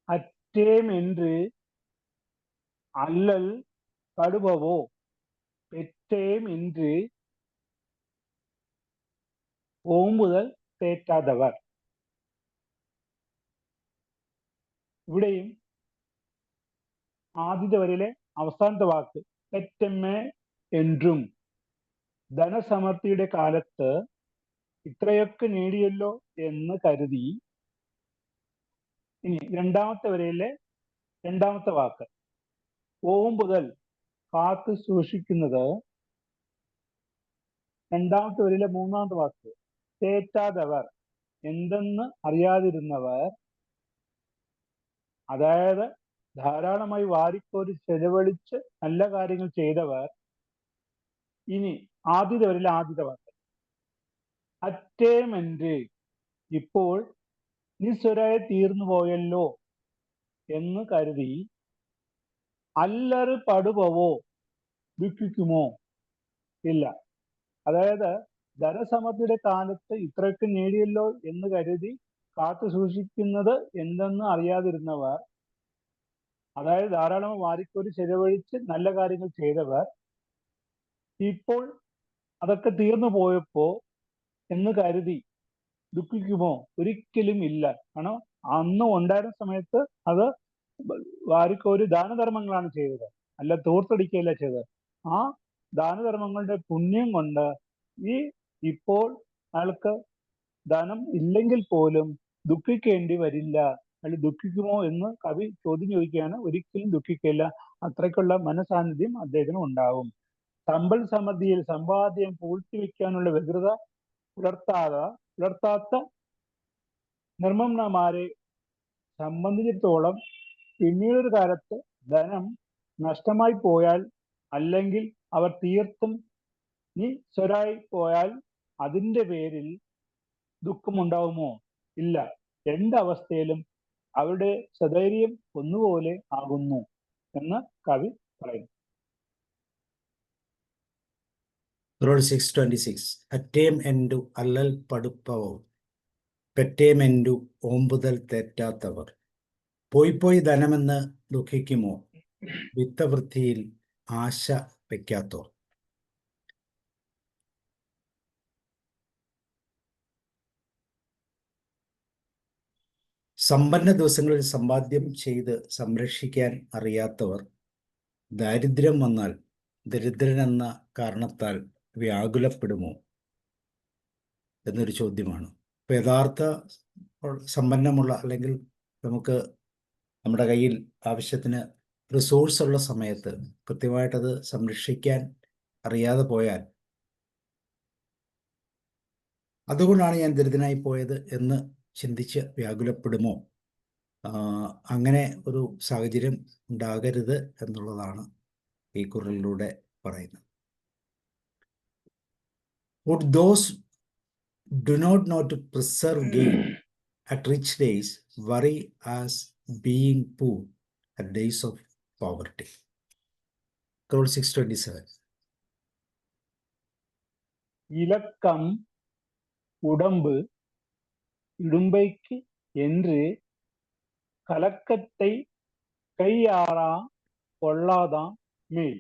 அற்றேம் என்று அல்லல் படுபவோ பெற்றேம் என்று ഓമ്പുതൽ തേറ്റാതവർ. ഇവിടെയും ആദ്യത്തെ വരിയിലെ അവസാനത്തെ വാക്ക് പെറ്റമ്മേ എന്നും ധനസമൃദ്ധിയുടെ കാലത്ത് ഇത്രയൊക്കെ നേടിയല്ലോ എന്ന് കരുതി. ഇനി രണ്ടാമത്തെ വരയിലെ രണ്ടാമത്തെ വാക്ക് ഓമ്പുതൽ കാത്തു സൂക്ഷിക്കുന്നത്. രണ്ടാമത്തെ വരയിലെ മൂന്നാമത്തെ വാക്ക് തേറ്റാതവർ എന്തെന്ന് അറിയാതിരുന്നവർ. അതായത് ധാരാളമായി വാരിക്കോരി ചെലവഴിച്ച് നല്ല കാര്യങ്ങൾ ചെയ്തവർ. ഇനി ആദ്യത്തെ വരയിലെ ആദ്യത്തെ വാക്ക് അറ്റേമെന്റ് ഇപ്പോൾ നിസ്വരായി തീർന്നു പോയല്ലോ എന്ന് കരുതി അല്ലറ് പടുപവോ ദുഃഖിക്കുമോ? ഇല്ല. അതായത് ധനസമൃദ്ധിയുടെ കാലത്ത് ഇത്രയൊക്കെ നേടിയല്ലോ എന്ന് കരുതി കാത്തു സൂക്ഷിക്കുന്നത് എന്തെന്ന് അറിയാതിരുന്നവർ. അതായത് ധാരാളം വാരിക്കോരി ചെലവഴിച്ച് നല്ല കാര്യങ്ങൾ ചെയ്തവർ ഇപ്പോൾ അതൊക്കെ തീർന്നു പോയപ്പോ എന്ന് കരുതി ദുഃഖിക്കുമോ? ഒരിക്കലും ഇല്ല. കാരണം അന്ന് ഉണ്ടായിരുന്ന സമയത്ത് അത് വാരിക്കോരി ദാനധർമ്മങ്ങളാണ് ചെയ്തത്, അല്ല തോർത്തടിക്കുകയല്ല ചെയ്തത്. ആ ദാനധർമ്മങ്ങളുടെ പുണ്യം കൊണ്ട് ഇപ്പോൾ അയാൾക്ക് ധനം ഇല്ലെങ്കിൽ പോലും ദുഃഖിക്കേണ്ടി വരില്ല അല്ലെങ്കിൽ ദുഃഖിക്കുമോ എന്ന് കവി ചോദ്യം ചോദിക്കുകയാണ്. ഒരിക്കലും ദുഃഖിക്കില്ല. അത്രയ്ക്കുള്ള മനസാന്നിധ്യം അദ്ദേഹത്തിന് ഉണ്ടാവും. സമ്പൽ സമൃദ്ധിയിൽ സമ്പാദ്യം പൂഴ്ത്തിവെക്കാനുള്ള വ്യഗ്രത പുലർത്താത്ത നിർമ്മമന്മാരെ സംബന്ധിച്ചിടത്തോളം പിന്നീടൊരു കാലത്ത് ധനം നഷ്ടമായി പോയാൽ, അല്ലെങ്കിൽ അവർ തീർത്തും നിസ്വരായി പോയാൽ അതിൻ്റെ പേരിൽ ദുഃഖമുണ്ടാവുമോ? ഇല്ല. രണ്ടവസ്ഥയിലും അവരുടെ സധൈര്യം ഒന്നുപോലെ ആകുന്നു എന്ന് കവി പറയുന്നു. Scroll 626. അറ്റേം എൻഡു അല്ലൽ പടുപ്പവോ പെറ്റേമെൻഡു ഓമ്പുതൽ തെറ്റാത്തവർ. പോയി ധനമെന്ന് ദുഃഖിക്കുമോ വിത്തവൃത്തിയിൽ ആശ വയ്ക്കാത്തോർ. സമ്പന്ന ദിവസങ്ങളിൽ സമ്പാദ്യം ചെയ്ത് സംരക്ഷിക്കാൻ അറിയാത്തവർ ദാരിദ്ര്യം വന്നാൽ ദരിദ്രനെന്ന കാരണത്താൽ വ്യാകുലപ്പെടുമോ എന്നൊരു ചോദ്യമാണ്. ഇപ്പം യഥാർത്ഥ സമ്പന്നമുള്ള, അല്ലെങ്കിൽ നമുക്ക് നമ്മുടെ കയ്യിൽ ആവശ്യത്തിന് റിസോഴ്സ് ഉള്ള സമയത്ത് കൃത്യമായിട്ടത് സംരക്ഷിക്കാൻ അറിയാതെ പോയാൽ അതുകൊണ്ടാണ് ഞാൻ ദരിദ്രനായി പോയത് എന്ന് ചിന്തിച്ച് വ്യാകുലപ്പെടുമോ? അങ്ങനെ ഒരു സാഹചര്യം ഉണ്ടാകരുത് എന്നുള്ളതാണ് ഈ കുറിലിലൂടെ പറയുന്നത്. Would those do not know to preserve gain at rich days worry as being poor at days of poverty? Scroll 627. இலக்கம் உடம்பு இடும்பைக்கு என்று கலக்கத்தை കൈയാറാ കൊള്ളാതാം മേൽ.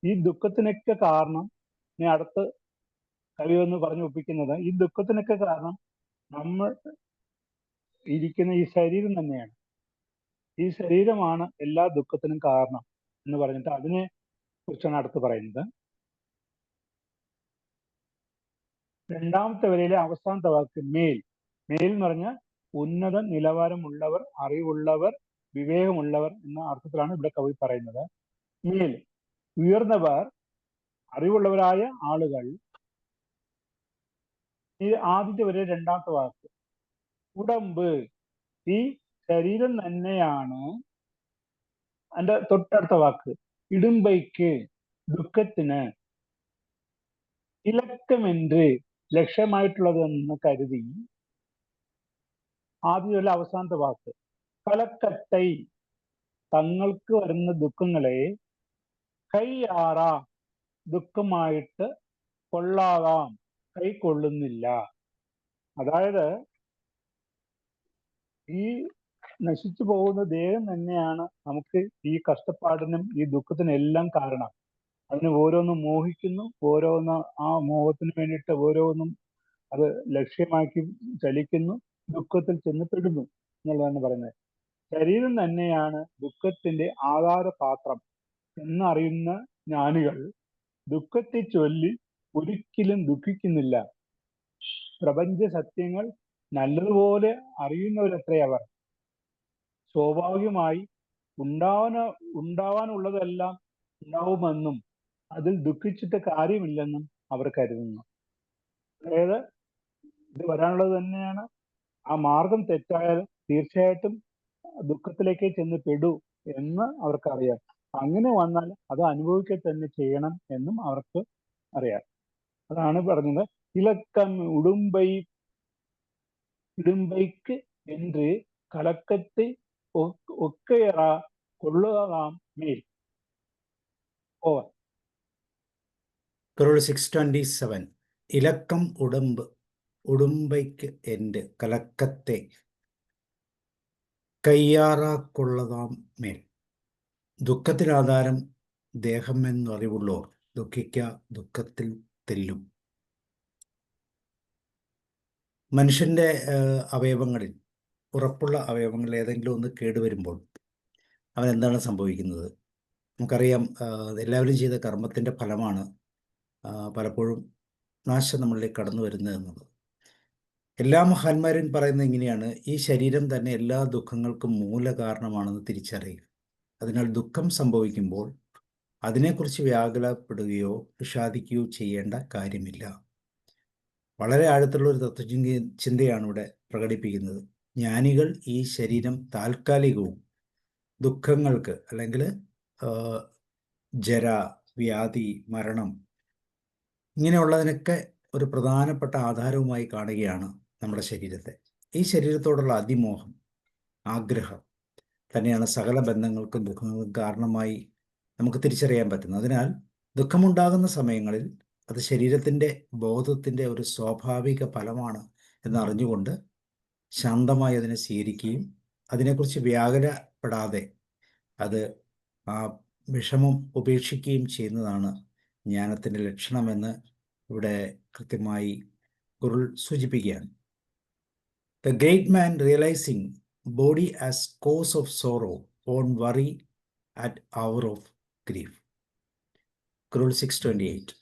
ഈ ദുഃഖത്തിനൊക്കെ കാരണം, ഞാൻ അടുത്ത് കവി എന്ന് പറഞ്ഞു ഒപ്പിക്കുന്നത്, ഈ ദുഃഖത്തിനൊക്കെ കാരണം നമ്മൾ ഇരിക്കുന്ന ഈ ശരീരം തന്നെയാണ്. ഈ ശരീരമാണ് എല്ലാ ദുഃഖത്തിനും കാരണം എന്ന് പറഞ്ഞിട്ട് അതിനെ കുറിച്ചാണ് അടുത്ത് പറയുന്നത്. രണ്ടാമത്തെ വരിയിലെ അവസാനത്തെ വാക്ക് മേൽ. മേൽ എന്ന് പറഞ്ഞാൽ ഉന്നത നിലവാരമുള്ളവർ, അറിവുള്ളവർ, വിവേകമുള്ളവർ എന്ന അർത്ഥത്തിലാണ് ഇവിടെ കവി പറയുന്നത്. മേൽ, ഉയർന്നവർ, അറിവുള്ളവരായ ആളുകൾ. ഈ ആദ്യത്തെ വരെ രണ്ടാമത്തെ വാക്ക് ഉടമ്പ്, ഈ ശരീരം തന്നെയാണ്. അതിന്റെ തൊട്ടടുത്ത വാക്ക് ഇടുമ്പൈക്ക്, ദുഃഖത്തിന്. ഇലക്കമെன்று, ലക്ഷ്യമായിട്ടുള്ളത് എന്ന് കരുതി. ആദ്യമല്ല അവസാനത്തെ വാക്ക് കലക്കട്ടൈ, തങ്ങൾക്ക് വരുന്ന ദുഃഖങ്ങളെ കൈയാറാ, ദുഃഖമായിട്ട് കൊള്ളാതാം, കൈക്കൊള്ളുന്നില്ല. അതായത് ഈ നശിച്ചു പോകുന്ന ദേഹം തന്നെയാണ് നമുക്ക് ഈ കഷ്ടപ്പാടിനും ഈ ദുഃഖത്തിനും എല്ലാം കാരണം. അതിന് ഓരോന്നും മോഹിക്കുന്നു, ഓരോന്ന് ആ മോഹത്തിന് വേണ്ടിയിട്ട് ഓരോന്നും അത് ലക്ഷ്യമാക്കി ചലിക്കുന്നു, ദുഃഖത്തിൽ ചെന്ന് പെടുന്നു എന്നുള്ളതാണ് പറയുന്നത്. ശരീരം തന്നെയാണ് ദുഃഖത്തിന്റെ ആധാരപാത്രം എന്നറിയുന്ന ജ്ഞാനികൾ ദുഃഖത്തെ ചൊല്ലി ഒരിക്കലും ദുഃഖിക്കുന്നില്ല. പ്രപഞ്ച സത്യങ്ങൾ നല്ലതുപോലെ അറിയുന്നവരത്രേ അവർ. സ്വാഭാവികമായി ഉണ്ടാവാനുള്ളതെല്ലാം ഉണ്ടാവുമെന്നും അതിൽ ദുഃഖിച്ചിട്ട് കാര്യമില്ലെന്നും അവർ കരുതുന്നു. അതായത് ഇത് വരാനുള്ളത് തന്നെയാണ്. ആ മാർഗം തെറ്റായാൽ തീർച്ചയായിട്ടും ദുഃഖത്തിലേക്ക് ചെന്ന് പെടൂ എന്ന് അവർക്കറിയാം. അങ്ങനെ വന്നാൽ അത് അനുഭവിക്കുക തന്നെ ചെയ്യണം എന്നും അവർക്ക് അറിയാം. അതാണ് പറഞ്ഞത് ഇലക്കം ഇടുമ്പൈക്ക് എന്ന് കലക്കത്തെ ഒക്കെയറ കൊള്ളുകയാം മേൽ. ഓവർ. Scroll 627. ഇലക്കം ഉടുമ്പൈക്ക് എൻ്റെ കലക്കത്തെ കയ്യാറാക്കൊള്ളതാം മേൽ. ദുഃഖത്തിനാധാരം ദേഹം എന്നറിവുള്ളോർ ദുഃഖത്തിൽ തെല്ലും. മനുഷ്യൻ്റെ അവയവങ്ങളിൽ, ഉറപ്പുള്ള അവയവങ്ങളിൽ ഏതെങ്കിലും ഒന്ന് കേടുവരുമ്പോൾ അവൻ എന്താണ് സംഭവിക്കുന്നത്? നമുക്കറിയാം, എല്ലാവരും ചെയ്ത കർമ്മത്തിൻ്റെ ഫലമാണ് പലപ്പോഴും നാശം നമ്മളിലേക്ക് കടന്നു വരുന്നത് എന്നുള്ളത്. എല്ലാ മഹാന്മാരും പറയുന്നത് ഇങ്ങനെയാണ്: ഈ ശരീരം തന്നെ എല്ലാ ദുഃഖങ്ങൾക്കും മൂല കാരണമാണെന്ന് തിരിച്ചറിയുക. അതിനാൽ ദുഃഖം സംഭവിക്കുമ്പോൾ അതിനെക്കുറിച്ച് വ്യാകുലപ്പെടുകയോ വിഷാദിക്കുകയോ ചെയ്യേണ്ട കാര്യമില്ല. വളരെ ആഴത്തുള്ള ഒരു ചിന്തയാണ് ഇവിടെ പ്രകടിപ്പിക്കുന്നത്. ജ്ഞാനികൾ ഈ ശരീരം താൽക്കാലികവും ദുഃഖങ്ങൾക്ക് അല്ലെങ്കിൽ ജര, വ്യാധി, മരണം ഇങ്ങനെയുള്ളതിനൊക്കെ ഒരു പ്രധാനപ്പെട്ട ആധാരവുമായി കാണുകയാണ് നമ്മുടെ ശരീരത്തെ. ഈ ശരീരത്തോടുള്ള അതിമോഹം, ആഗ്രഹം തന്നെയാണ് സകല ബന്ധങ്ങൾക്കും ദുഃഖങ്ങൾക്കും കാരണമായി നമുക്ക് തിരിച്ചറിയാൻ പറ്റുന്നത്. അതിനാൽ ദുഃഖമുണ്ടാകുന്ന സമയങ്ങളിൽ അത് ശരീരത്തിൻ്റെ ബോധത്തിൻ്റെ ഒരു സ്വാഭാവിക ഫലമാണ് എന്നറിഞ്ഞുകൊണ്ട് ശാന്തമായി അതിനെ സ്വീകരിക്കുകയും അതിനെക്കുറിച്ച് വ്യാകുലപ്പെടാതെ അത് ആ വിഷമം ഉപേക്ഷിക്കുകയും ചെയ്യുന്നതാണ് ജ്ഞാനത്തിൻ്റെ ലക്ഷണമെന്ന് ഇവിടെ കൃത്യമായി കുറിൽ സൂചിപ്പിക്കുകയാണ്. The great man realizing body as cause of sorrow won't worry at hour of grief. Kuril 6:28.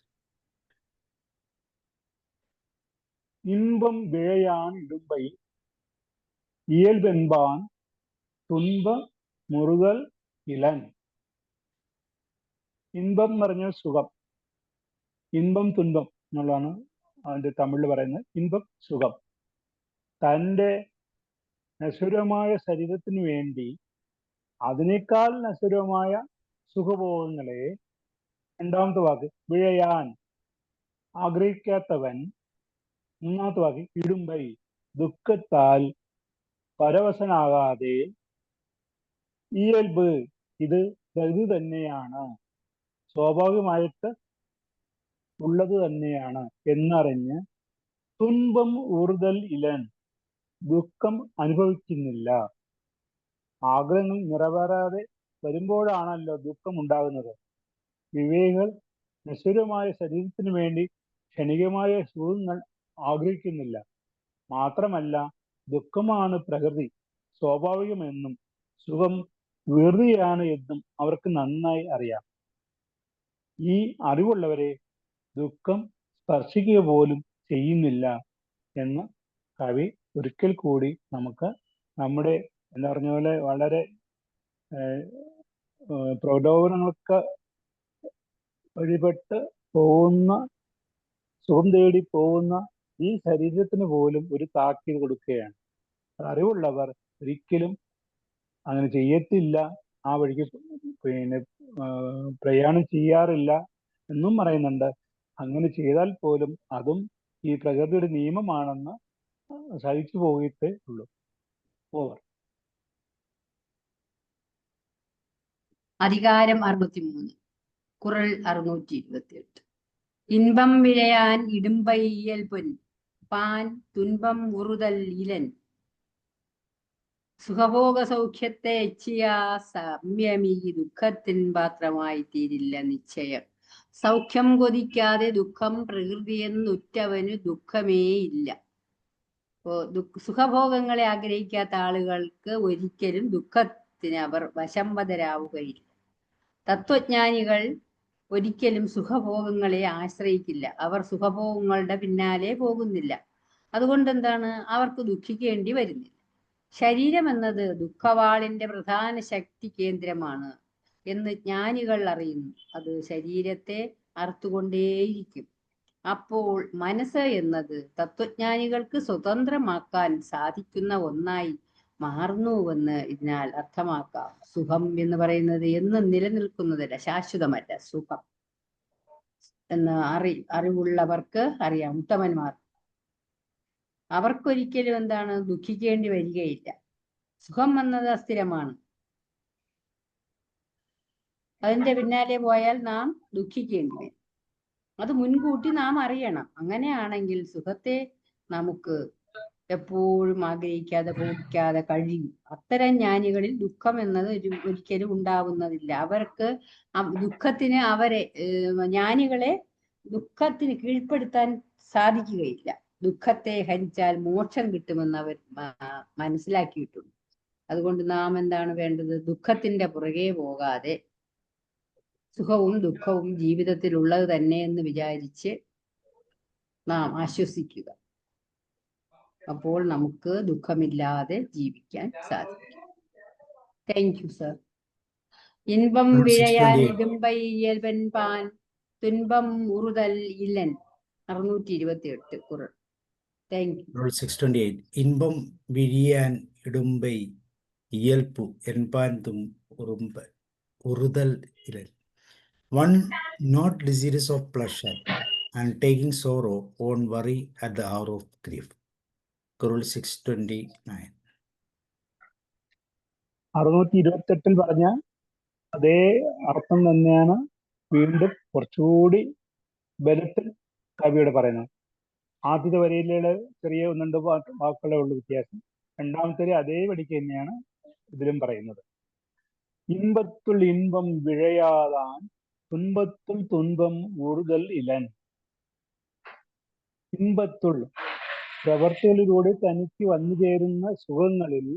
இன்பம் விழையான் இடும்பை இயல்பென்பான் തുன்ப മുറുകൽ ഇളൻ. ഇன்பം എന്ന് പറഞ്ഞാൽ സുഖം, ഇன்பം തുன்பം എന്നുള്ളതാണ് അതിന്റെ തമിഴിൽ പറയുന്നത്. ഇன்பം സുഖം. തൻ്റെ നശ്വരമായ ശരീരത്തിന് വേണ്ടി അതിനേക്കാൾ നശ്വരമായ സുഖഭോഗങ്ങളെ, രണ്ടാമത്തെ വാക്ക് വിഴയാൻ ആഗ്രഹിക്കാത്തവൻ, മൂന്നാമത്തെ വാക്ക് ഇടുമ്പൈ ദുഃഖത്താൽ പരവശനാകാതെ, ഇയൽബ് ഇത് പ്രകൃതി തന്നെയാണ്, സ്വാഭാവികമായിട്ട് ഉള്ളത് തന്നെയാണ് എന്നറിഞ്ഞ്, തുன்பം ഊർതൽ ഇലൻ ദുഃഖം അനുഭവിക്കുന്നില്ല. ആഗ്രഹങ്ങൾ നിറവേറാതെ വരുമ്പോഴാണല്ലോ ദുഃഖം ഉണ്ടാകുന്നത്. വിവേകികൾ നശ്വരമായ ശരീരത്തിന് വേണ്ടി ക്ഷണികമായ സുഖങ്ങൾ ആഗ്രഹിക്കുന്നില്ല. മാത്രമല്ല, ദുഃഖമാണ് പ്രകൃതി, സ്വാഭാവികമെന്നും സുഖം വെറുതെയാണ് എന്നും അവർക്ക് നന്നായി അറിയാം. ഈ അറിവുള്ളവരെ ദുഃഖം സ്പർശിക്കുക പോലും ചെയ്യുന്നില്ല എന്ന് കവി ഒരിക്കൽ കൂടി നമുക്ക് നമ്മുടെ എന്താ പറഞ്ഞ പോലെ വളരെ പ്രലോഭനങ്ങൾക്ക് വഴിപെട്ട് പോകുന്ന, സുഖം തേടി പോകുന്ന ഈ ശരീരത്തിന് പോലും ഒരു താക്കീത് കൊടുക്കുകയാണ്. അറിവുള്ളവർ ഒരിക്കലും അങ്ങനെ ചെയ്യത്തില്ല, ആ വഴിക്ക് പ്രയാണം ചെയ്യാറില്ല എന്നും പറയുന്നുണ്ട്. അങ്ങനെ ചെയ്താൽ പോലും അതും ഈ പ്രകൃതിയുടെ നിയമമാണെന്ന് സഹിച്ചു പോയിട്ടേ ഉള്ളൂ. ഓവർ. അധികാരം 63, കുറൾ 628. ഇன்பം വിഴയാൻ ഇടുമ്പൈ ഇയൽപൊൻ പാൻ തുன்பം ഉറുതൽ ഇലൻ. സുഖഭോഗ സൗഖ്യത്തെ എച്ചിയാ സംയമി ദുഃഖത്തിൻ പാത്രമായി തീരില്ല നിശ്ചയം. സൗഖ്യം കൊതിക്കാതെ ദുഃഖം പ്രകൃതിയെന്നുറ്റവന് ദുഃഖമേ ഇല്ല. സുഖഭോഗങ്ങളെ ആഗ്രഹിക്കാത്ത ആളുകൾക്ക് ഒരിക്കലും ദുഃഖത്തിന് അവർ വശംവദരാവുകയില്ല. തത്വജ്ഞാനികൾ ഒരിക്കലും സുഖഭോഗങ്ങളെ ആശ്രയിക്കില്ല. അവർ സുഖഭോഗങ്ങളുടെ പിന്നാലെ പോകുന്നില്ല. അതുകൊണ്ട് എന്താണ്, അവർക്ക് ദുഃഖിക്കേണ്ടി വരുന്നില്ല. ശരീരം എന്നത് ദുഃഖവാളിന്റെ പ്രധാന ശക്തി കേന്ദ്രമാണ് എന്ന് ജ്ഞാനികൾ അറിയുന്നു. അത് ശരീരത്തെ അറുത്തുകൊണ്ടേയിരിക്കും. അപ്പോൾ മനസ്സ് എന്നത് തത്വജ്ഞാനികൾക്ക് സ്വതന്ത്രമാക്കാൻ സാധിക്കുന്ന ഒന്നായി മാറുന്നുവെന്ന് ഇതിനാൽ അർത്ഥമാക്കാം. സുഖം എന്ന് പറയുന്നത് എന്നും നിലനിൽക്കുന്നതല്ല, ശാശ്വതമല്ല. സുഖം എന്ന് അറിവുള്ളവർക്ക് അറിയാം, ഉത്തമന്മാർ. അവർക്കൊരിക്കലും എന്താണ്, ദുഃഖിക്കേണ്ടി വരികയില്ല. സുഖം എന്നത് അസ്ഥിരമാണ്. അതിന്റെ പിന്നാലെ പോയാൽ നാം ദുഃഖിക്കേണ്ടി വരും. അത് മുൻകൂട്ടി നാം അറിയണം. അങ്ങനെയാണെങ്കിൽ സുഖത്തെ നമുക്ക് എപ്പോഴും ആഗ്രഹിക്കാതെ ഭോഗിക്കാതെ കഴിയും. അത്തരം ജ്ഞാനികളിൽ ദുഃഖം എന്നത് ഒരിക്കലും ഉണ്ടാവുന്നതില്ല. അവർക്ക് ദുഃഖത്തിന് ജ്ഞാനികളെ ദുഃഖത്തിന് കീഴ്പ്പെടുത്താൻ സാധിക്കുകയില്ല. ദുഃഖത്തെ ഹരിച്ചാൽ മോക്ഷം കിട്ടുമെന്ന് അവർ മനസ്സിലാക്കിയിട്ടുണ്ട്. അതുകൊണ്ട് നാം എന്താണ് വേണ്ടത്, ദുഃഖത്തിന്റെ പുറകെ പോകാതെ സുഖവും ദുഃഖവും ജീവിതത്തിൽ ഉള്ളത് തന്നെ എന്ന് വിചാരിച്ച് നാം ആശ്വസിക്കുക. അപ്പോൾ നമുക്ക് ദുഃഖമില്ലാതെ ജീവിക്കാൻ സാധിക്കും. Thank you sir. ഇൻപം Rule വിഴയാൻ 628. ഇടുമ്പൈ ഇയൽവൻ പാൻ തുൻപം ഉറുതൽ ഇല്ലൻ. 628 കുറെ. Thank you. Rule 628. ഇൻപം വിരിയാൻ ഇടുമ്പൈ ഇയൽപ്പു എൻപാൻതും ഉറുതൽ ഇലൻ. One not desirous of pleasure and taking sorrow on worry at the hour of grief. Rule 629. 628 പറഞ്ഞ അതേ അർത്ഥം തന്നെയാണ് വീണ്ടും കുറച്ചുകൂടി ബലത്തിൽ കവിയോട് പറയുന്നത്. ആദ്യത്തെ വരിയിലുള്ള ചെറിയ 1-2 വാക്കുകളേ ഉള്ളൂ വ്യത്യാസം. രണ്ടാമത്തെ അതേ വടിക്ക് തന്നെയാണ് ഇതിലും പറയുന്നത്. ഇൻപത്തുൾ ഇൻപം വിഴയാതാൻ തുன்பത്തുൾ തുன்பം ഉറുതൽ ഇലൻ. ഇൻപത്തുൾ പ്രവർത്തികളിലൂടെ തനിക്ക് വന്നു ചേരുന്ന സുഖങ്ങളിൽ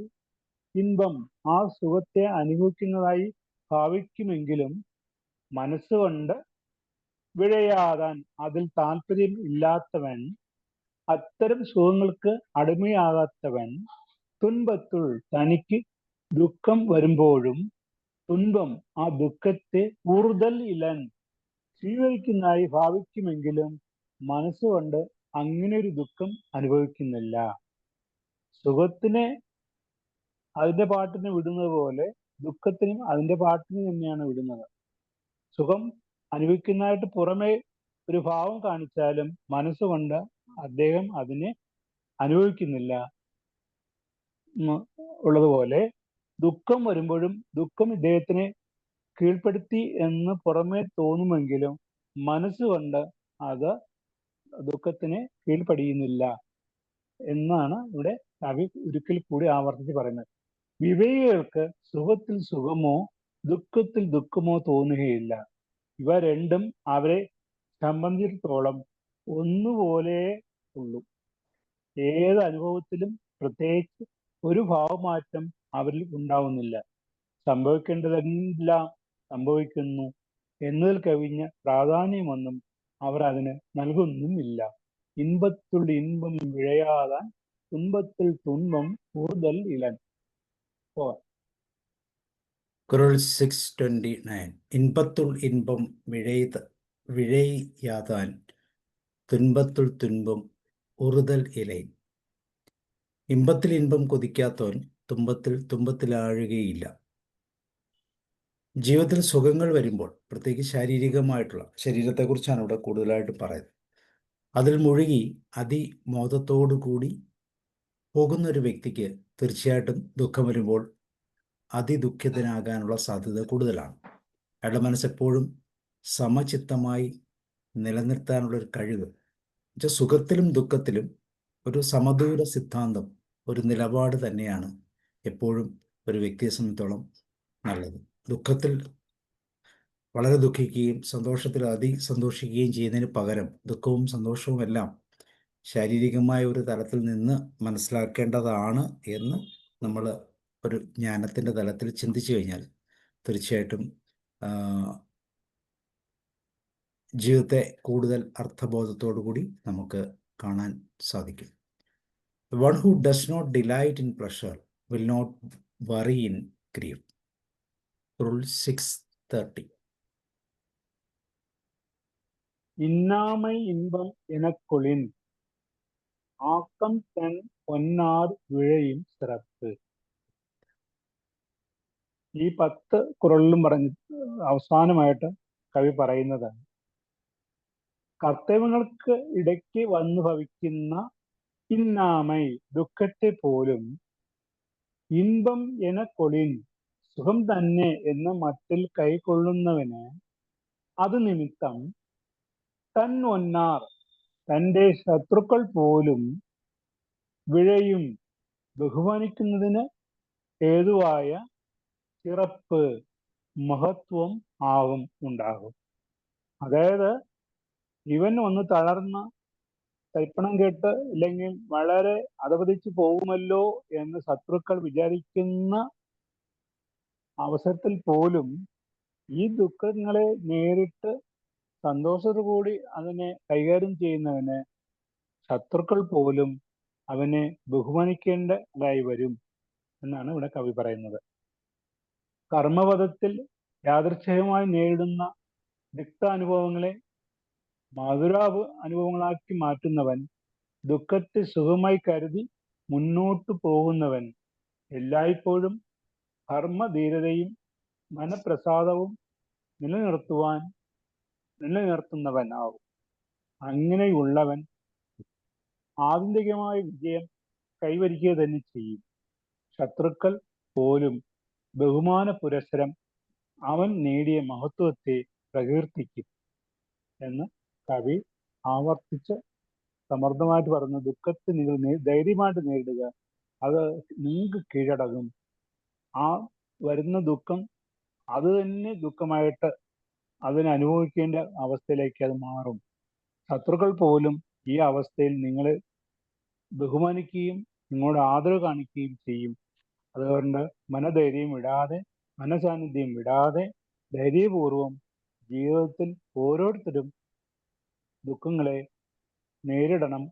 ഇൻപം ആ സുഖത്തെ അനുഭവിക്കുന്നതായി ഭാവിക്കുമെങ്കിലും മനസ്സുകൊണ്ട് വിഴയാതാൻ അതിൽ താല്പര്യം ഇല്ലാത്തവൻ, അത്തരം സുഖങ്ങൾക്ക് അടിമയാകാത്തവൻ, തുன்பത്തുൾ തനിക്ക് ദുഃഖം വരുമ്പോഴും തുன்பം ആ ദുഃഖത്തെ ഉറുതൽ ഇലൻ സ്വീകരിക്കുന്നതായി ഭാവിക്കുമെങ്കിലും മനസ്സുകൊണ്ട് അങ്ങനെ ഒരു ദുഃഖം അനുഭവിക്കുന്നില്ല. സുഖത്തിനെ അതിന്റെ പാട്ടിന് വിടുന്നത് പോലെ ദുഃഖത്തിനും അതിന്റെ പാട്ടിന് തന്നെയാണ് വിടുന്നത്. സുഖം അനുഭവിക്കുന്നതായിട്ട് പുറമേ ഒരു ഭാവം കാണിച്ചാലും മനസ്സുകൊണ്ട് അദ്ദേഹം അതിനെ അനുഭവിക്കുന്നില്ല ഉള്ളതുപോലെ ദുഃഖം വരുമ്പോഴും ദുഃഖം ഇദ്ദേഹത്തിനെ കീഴ്പ്പെടുത്തി എന്ന് പുറമേ തോന്നുമെങ്കിലും മനസ്സുകൊണ്ട് അത് ദുഃഖത്തിനെ കീഴ്പടിയുന്നില്ല എന്നാണ് ഇവിടെ കവി ഒരിക്കൽ കൂടി ആവർത്തിച്ച് പറയുന്നത്. വിവേകികൾക്ക് സുഖത്തിൽ സുഖമോ ദുഃഖത്തിൽ ദുഃഖമോ തോന്നുകയില്ല. ഇവ രണ്ടും അവരെ സംബന്ധിച്ചിടത്തോളം ഒന്നുപോലെ ഉള്ളൂ. ഏത് അനുഭവത്തിലും പ്രത്യേകിച്ച് ഒരു ഭാവമാറ്റം അവരിൽ ഉണ്ടാവുന്നില്ല. സംഭവിക്കേണ്ടതെല്ലാം സംഭവിക്കുന്നു എന്നതിൽ കവിഞ്ഞ പ്രാധാന്യമൊന്നും അവർ അതിന് നൽകുന്നുമില്ല. ഇൻപത്തുൾ ഇൻപം വിഴയാതാൻ തുன்பത്തിൽ തുன்பം ഉറുതൽ ഇലൻ. Rule 629. ഇൻപത്തുൾ ഇൻപം വിഴയാതാൻ തുன்பത്തുൾ തുன்பം ഉറുതൽ ഇലൈൻ. ഇമ്പത്തിൽ ഇൻപം കൊതിക്കാത്തവൻ തുമ്പത്തിലാഴുകയില്ല. ജീവിതത്തിൽ സുഖങ്ങൾ വരുമ്പോൾ, പ്രത്യേകിച്ച് ശാരീരികമായിട്ടുള്ള, ശരീരത്തെക്കുറിച്ചാണ് ഇവിടെ കൂടുതലായിട്ട് പറയുന്നത്, അതിൽ മുഴുകി അതിമോദത്തോടു കൂടി പോകുന്ന ഒരു വ്യക്തിക്ക് തീർച്ചയായിട്ടും ദുഃഖം വരുമ്പോൾ അതിദുഃഖിതനാകാനുള്ള സാധ്യത കൂടുതലാണ്. അയാളുടെ മനസ്സെപ്പോഴും സമചിത്തമായി നിലനിർത്താനുള്ളൊരു കഴിവ്, സുഖത്തിലും ദുഃഖത്തിലും ഒരു സമദൂര സിദ്ധാന്തം, ഒരു നിലപാട് തന്നെയാണ് എപ്പോഴും ഒരു വ്യക്തിയെ സംബന്ധിച്ചോളം നല്ലത്. ദുഃഖത്തിൽ വളരെ ദുഃഖിക്കുകയും സന്തോഷത്തിൽ സന്തോഷിക്കുകയും ചെയ്യുന്നതിന് പകരം ദുഃഖവും സന്തോഷവും എല്ലാം ശാരീരികമായ ഒരു തലത്തിൽ നിന്ന് മനസ്സിലാക്കേണ്ടതാണ് എന്ന് നമ്മൾ ഒരു ജ്ഞാനത്തിൻ്റെ തലത്തിൽ ചിന്തിച്ചു കഴിഞ്ഞാൽ തീർച്ചയായിട്ടും ജീവിതത്തെ കൂടുതൽ അർത്ഥബോധത്തോടു കൂടി നമുക്ക് കാണാൻ സാധിക്കും. One who does not delight in pleasure will not worry in grief. Rule 630. இன்னாமை இன்பம் எனக்கொளின் ஆக்கம் தன் பொன்னார் விழையும் சிறப்பு. ഈ 10 കുറളിലും പറഞ്ഞ് അവസാനമായിട്ട് കവി പറയുന്നത്, കർത്തവ്യങ്ങൾക്ക് ഇടയ്ക്ക് വന്നു ഭവിക്കുന്ന ഇന്നാമൈ ദുഃഖത്തെ പോലും ഇൻപം എനക്കൊളിൻ സുഖം തന്നെ എന്ന മട്ടിൽ കൈക്കൊള്ളുന്നവന് അത് നിമിത്തം തൻ ഒന്നാർ തൻ്റെ ശത്രുക്കൾ പോലും വിഴയും ബഹുമാനിക്കുന്നതിന് ഹേതുവായ ചിറപ്പ് മഹത്വം ആവും ഉണ്ടാകും. അതായത് ഇവൻ ഒന്ന് തളർന്ന് തരിപ്പണം കേട്ട് ഇല്ലെങ്കിൽ വളരെ അധപതിച്ചു പോകുമല്ലോ എന്ന് ശത്രുക്കൾ വിചാരിക്കുന്ന അവസരത്തിൽ പോലും ഈ ദുഃഖങ്ങളെ നേരിട്ട് സന്തോഷത്തോടു കൂടി അതിനെ കൈകാര്യം ചെയ്യുന്നവന് ശത്രുക്കൾ പോലും അവനെ ബഹുമാനിക്കേണ്ടതായി വരും എന്നാണ് ഇവിടെ കവി പറയുന്നത്. കർമ്മപദത്തിൽ യാദൃച്ഛികമായി നേരിടുന്ന തിക്താനുഭവങ്ങളെ അനുഭവങ്ങളാക്കി മാറ്റുന്നവൻ, ദുഃഖത്തെ സുഖമായി കരുതി മുന്നോട്ടു പോകുന്നവൻ എല്ലായ്പ്പോഴും ധർമ്മധീരതയും മനപ്രസാദവും നിലനിർത്തുന്നവൻ ആവും. അങ്ങനെയുള്ളവൻ ആത്യന്തികമായ വിജയം കൈവരിക്കുക തന്നെ ചെയ്യും. ശത്രുക്കൾ പോലും ബഹുമാന പുരസ്സരം അവൻ നേടിയ മഹത്വത്തെ പ്രകീർത്തിക്കും എന്ന് കവി ആവർത്തിച്ച് സമർത്ഥമായിട്ട് പറഞ്ഞു. ദുഃഖത്തെ നിങ്ങൾ ധൈര്യമായിട്ട് നേരിടുക, അത് നിങ്ങൾക്ക് കീഴടങ്ങും. ആ വരുന്ന ദുഃഖം അത് തന്നെ ദുഃഖമായിട്ട് അതിനെ അനുഭവിക്കേണ്ട അവസ്ഥയിലേക്ക് അത് മാറും. ശത്രുക്കൾ പോലും ഈ അവസ്ഥയിൽ നിങ്ങളെ ബഹുമാനിക്കുകയും നിങ്ങളോട് ആദരവ് കാണിക്കുകയും ചെയ്യും. അതുകൊണ്ട് മനസാന്നിധ്യം വിടാതെ ധൈര്യപൂർവം ജീവിതത്തിൽ ഓരോരുത്തരും ദുഃഖങ്ങളെ നേരിടണം.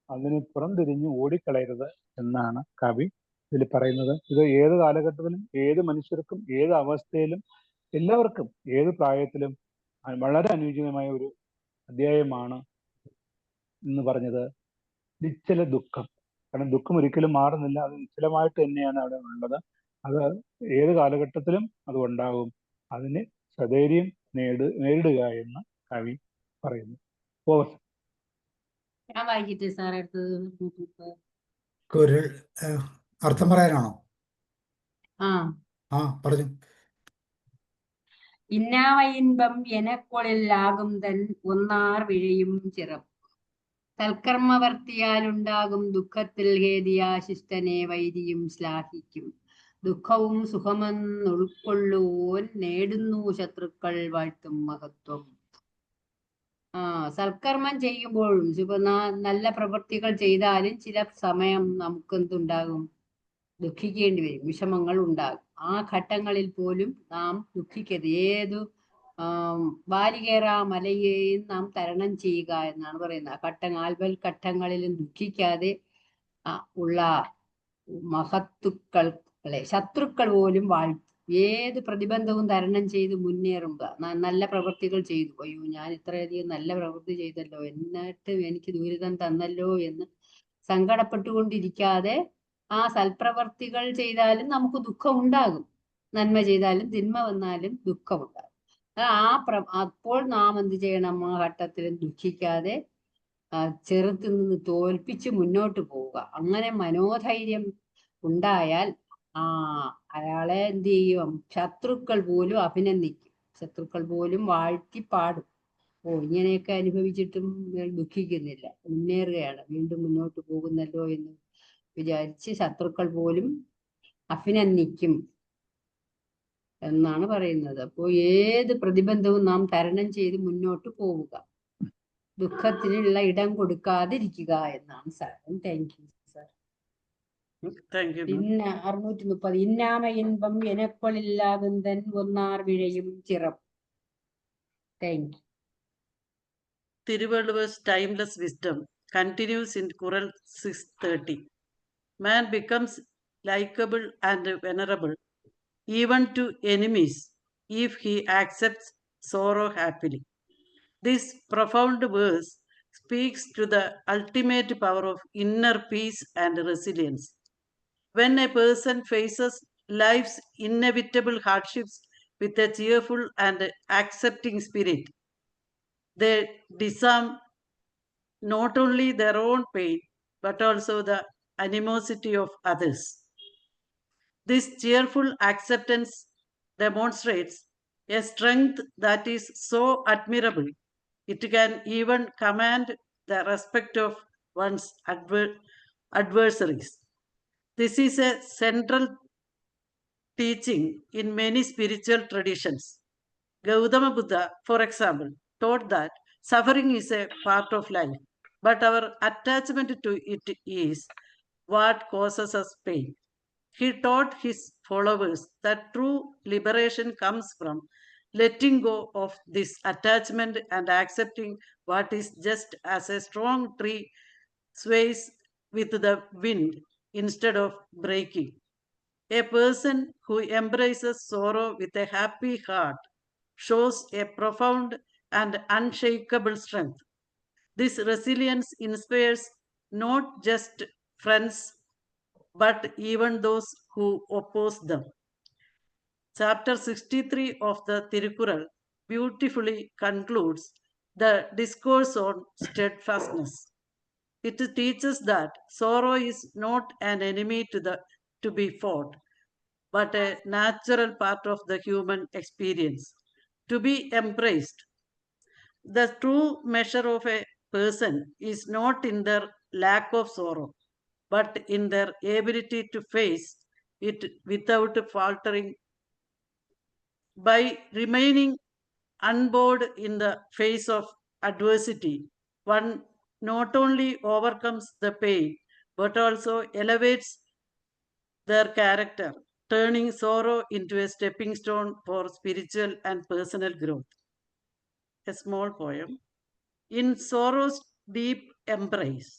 അതിന് പുറംതിരിഞ്ഞ് ഓടിക്കളയരുത് എന്നാണ് കവി ഇതിൽ പറയുന്നത്. ഇത് ഏത് കാലഘട്ടത്തിലും ഏത് മനുഷ്യർക്കും ഏത് അവസ്ഥയിലും എല്ലാവർക്കും ഏത് പ്രായത്തിലും വളരെ അനുയോജ്യമായ ഒരു അധ്യായമാണ് എന്ന് പറഞ്ഞത്. നിശ്ചല ദുഃഖം, കാരണം ദുഃഖം ഒരിക്കലും മാറുന്നില്ല, അത് നിശ്ചലമായിട്ട് തന്നെയാണ് അവിടെ ഉള്ളത്. അത് ഏത് കാലഘട്ടത്തിലും അത് ഉണ്ടാകും. അതിന് സധൈര്യം നേരിടുക എന്ന് കവി പറയുന്നു. ഞാൻ വായിക്കട്ടെ സാർ അടുത്തത്? കുരൽ അർത്ഥം പറയാനാണോ? ആ പറഞ്ഞു. ഇന്നാവ ഇൻപം എനക്കൊളിലാകും തൻ ഒന്നാർ വിഴയും ചിറപ്പ്. സൽക്കർമ്മവർത്തിയാലുണ്ടാകും ദുഃഖത്തിൽ ഹേതിയാശിഷ്ടനെ വൈരിയും ശ്ലാഘിക്കും. ദുഃഖവും സുഖമെന്നുൾക്കൊള്ളുവോൻ നേടുന്നു ശത്രുക്കൾ വാഴ്ത്തും മഹത്വം. സൽക്കർമ്മം ചെയ്യുമ്പോഴും ഇപ്പൊ നല്ല പ്രവൃത്തികൾ ചെയ്താലും ചില സമയം നമുക്ക് എന്തുണ്ടാകും? ദുഃഖിക്കേണ്ടി വരും, വിഷമങ്ങൾ ഉണ്ടാകും. ആ ഘട്ടങ്ങളിൽ പോലും നാം ദുഃഖിക്കരുത്. ഏതു ബാലികേറാ മലയെയും നാം തരണം ചെയ്യുക എന്നാണ് പറയുന്നത്. ആൽബൽ ഘട്ടങ്ങളിലും ദുഃഖിക്കാതെ ഉള്ള മഹത്തുക്കളെ ശത്രുക്കൾ പോലും വാഴ്ത്തും. ഏത് പ്രതിബന്ധവും തരണം ചെയ്ത് മുന്നേറുക. നല്ല പ്രവൃത്തികൾ ചെയ്തു, അയ്യോ ഞാൻ ഇത്രയധികം നല്ല പ്രവൃത്തി ചെയ്തല്ലോ, എന്നിട്ട് എനിക്ക് ദുരിതം തന്നല്ലോ എന്ന് സങ്കടപ്പെട്ടുകൊണ്ടിരിക്കാതെ ആ സൽപ്രവർത്തികൾ ചെയ്താലും നമുക്ക് ദുഃഖം ഉണ്ടാകും. നന്മ ചെയ്താലും തിന്മ വന്നാലും ദുഃഖമുണ്ടാകും. അപ്പോൾ നാം എന്ത് ചെയ്യണം? ആ ഘട്ടത്തിലും ദുഃഖിക്കാതെ ചെറുത്ത് നിന്ന് തോൽപ്പിച്ച് മുന്നോട്ട് പോവുക. അങ്ങനെ മനോധൈര്യം ഉണ്ടായാൽ അയാളെ എന്ത് ചെയ്യും? ശത്രുക്കൾ പോലും അഭിനന്ദിക്കും, ശത്രുക്കൾ പോലും വാഴ്ത്തി പാടും. ഇങ്ങനെയൊക്കെ അനുഭവിച്ചിട്ടും ദുഃഖിക്കുന്നില്ല, മുന്നേറുകയാണ്, വീണ്ടും മുന്നോട്ട് പോകുന്നല്ലോ എന്ന് വിചാരിച്ച് ശത്രുക്കൾ പോലും അഭിനന്ദിക്കും എന്നാണ് പറയുന്നത്. അപ്പോൾ ഏത് പ്രതിബന്ധവും നാം തരണം ചെയ്ത് മുന്നോട്ട് പോവുക, ദുഃഖത്തിനുള്ള ഇടം കൊടുക്കാതിരിക്കുക എന്നാണ് സാർ. Thank you sir. 630 ഇന്നാമ ഇൻപം എനക്കൊളില്ലാകുന്തൻ ഒന്നാർ വിഴയും ചിറപ്പ്. Thank you. Thiruvalluvar's timeless wisdom continues in Kural 630. Man becomes likable and venerable even to enemies if he accepts sorrow happily. This profound verse speaks to the ultimate power of inner peace and resilience. When a person faces life's inevitable hardships with a cheerful and accepting spirit, they disarm not only their own pain but also the animosity of others. This cheerful acceptance demonstrates a strength that is so admirable it can even command the respect of one's adversaries. This is a central teaching in many spiritual traditions. Gautama Buddha, for example, taught that suffering is a part of life, but our attachment to it is what causes us pain. He taught his followers that true liberation comes from letting go of this attachment and accepting what is just as a strong tree sways with the wind instead of breaking. A person who embraces sorrow with a happy heart shows a profound and unshakable strength. This resilience inspires not just friends but even those who oppose them. Chapter 63 of the Tirukural beautifully concludes the discourse on steadfastness. It teaches that sorrow is not an enemy to be fought, but a natural part of the human experience, to be embraced. The true measure of a person is not in their lack of sorrow, but in their ability to face it without faltering. By remaining unbored in the face of adversity, one not only overcomes the pain, but also elevates their character, turning sorrow into a stepping stone for spiritual and personal growth. A small poem. In sorrow's deep embrace,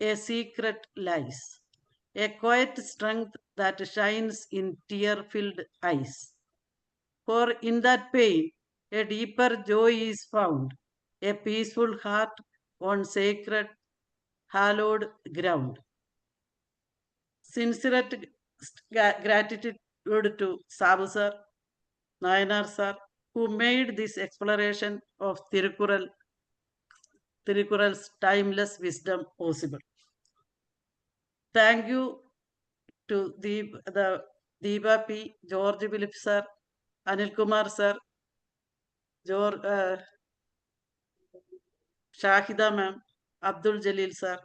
a secret lies, a quiet strength that shines in tear filled eyes. For in that pain, a deeper joy is found, a peaceful heart on sacred, hallowed ground. Sincere gratitude to Sabu sir, Nayanar sir, who made this exploration of Tirukural's timeless wisdom possible. Thank you to the Deepa P, George Philip sir, Anil Kumar sir, George, Shahida ma'am, Abdul Jalil sir,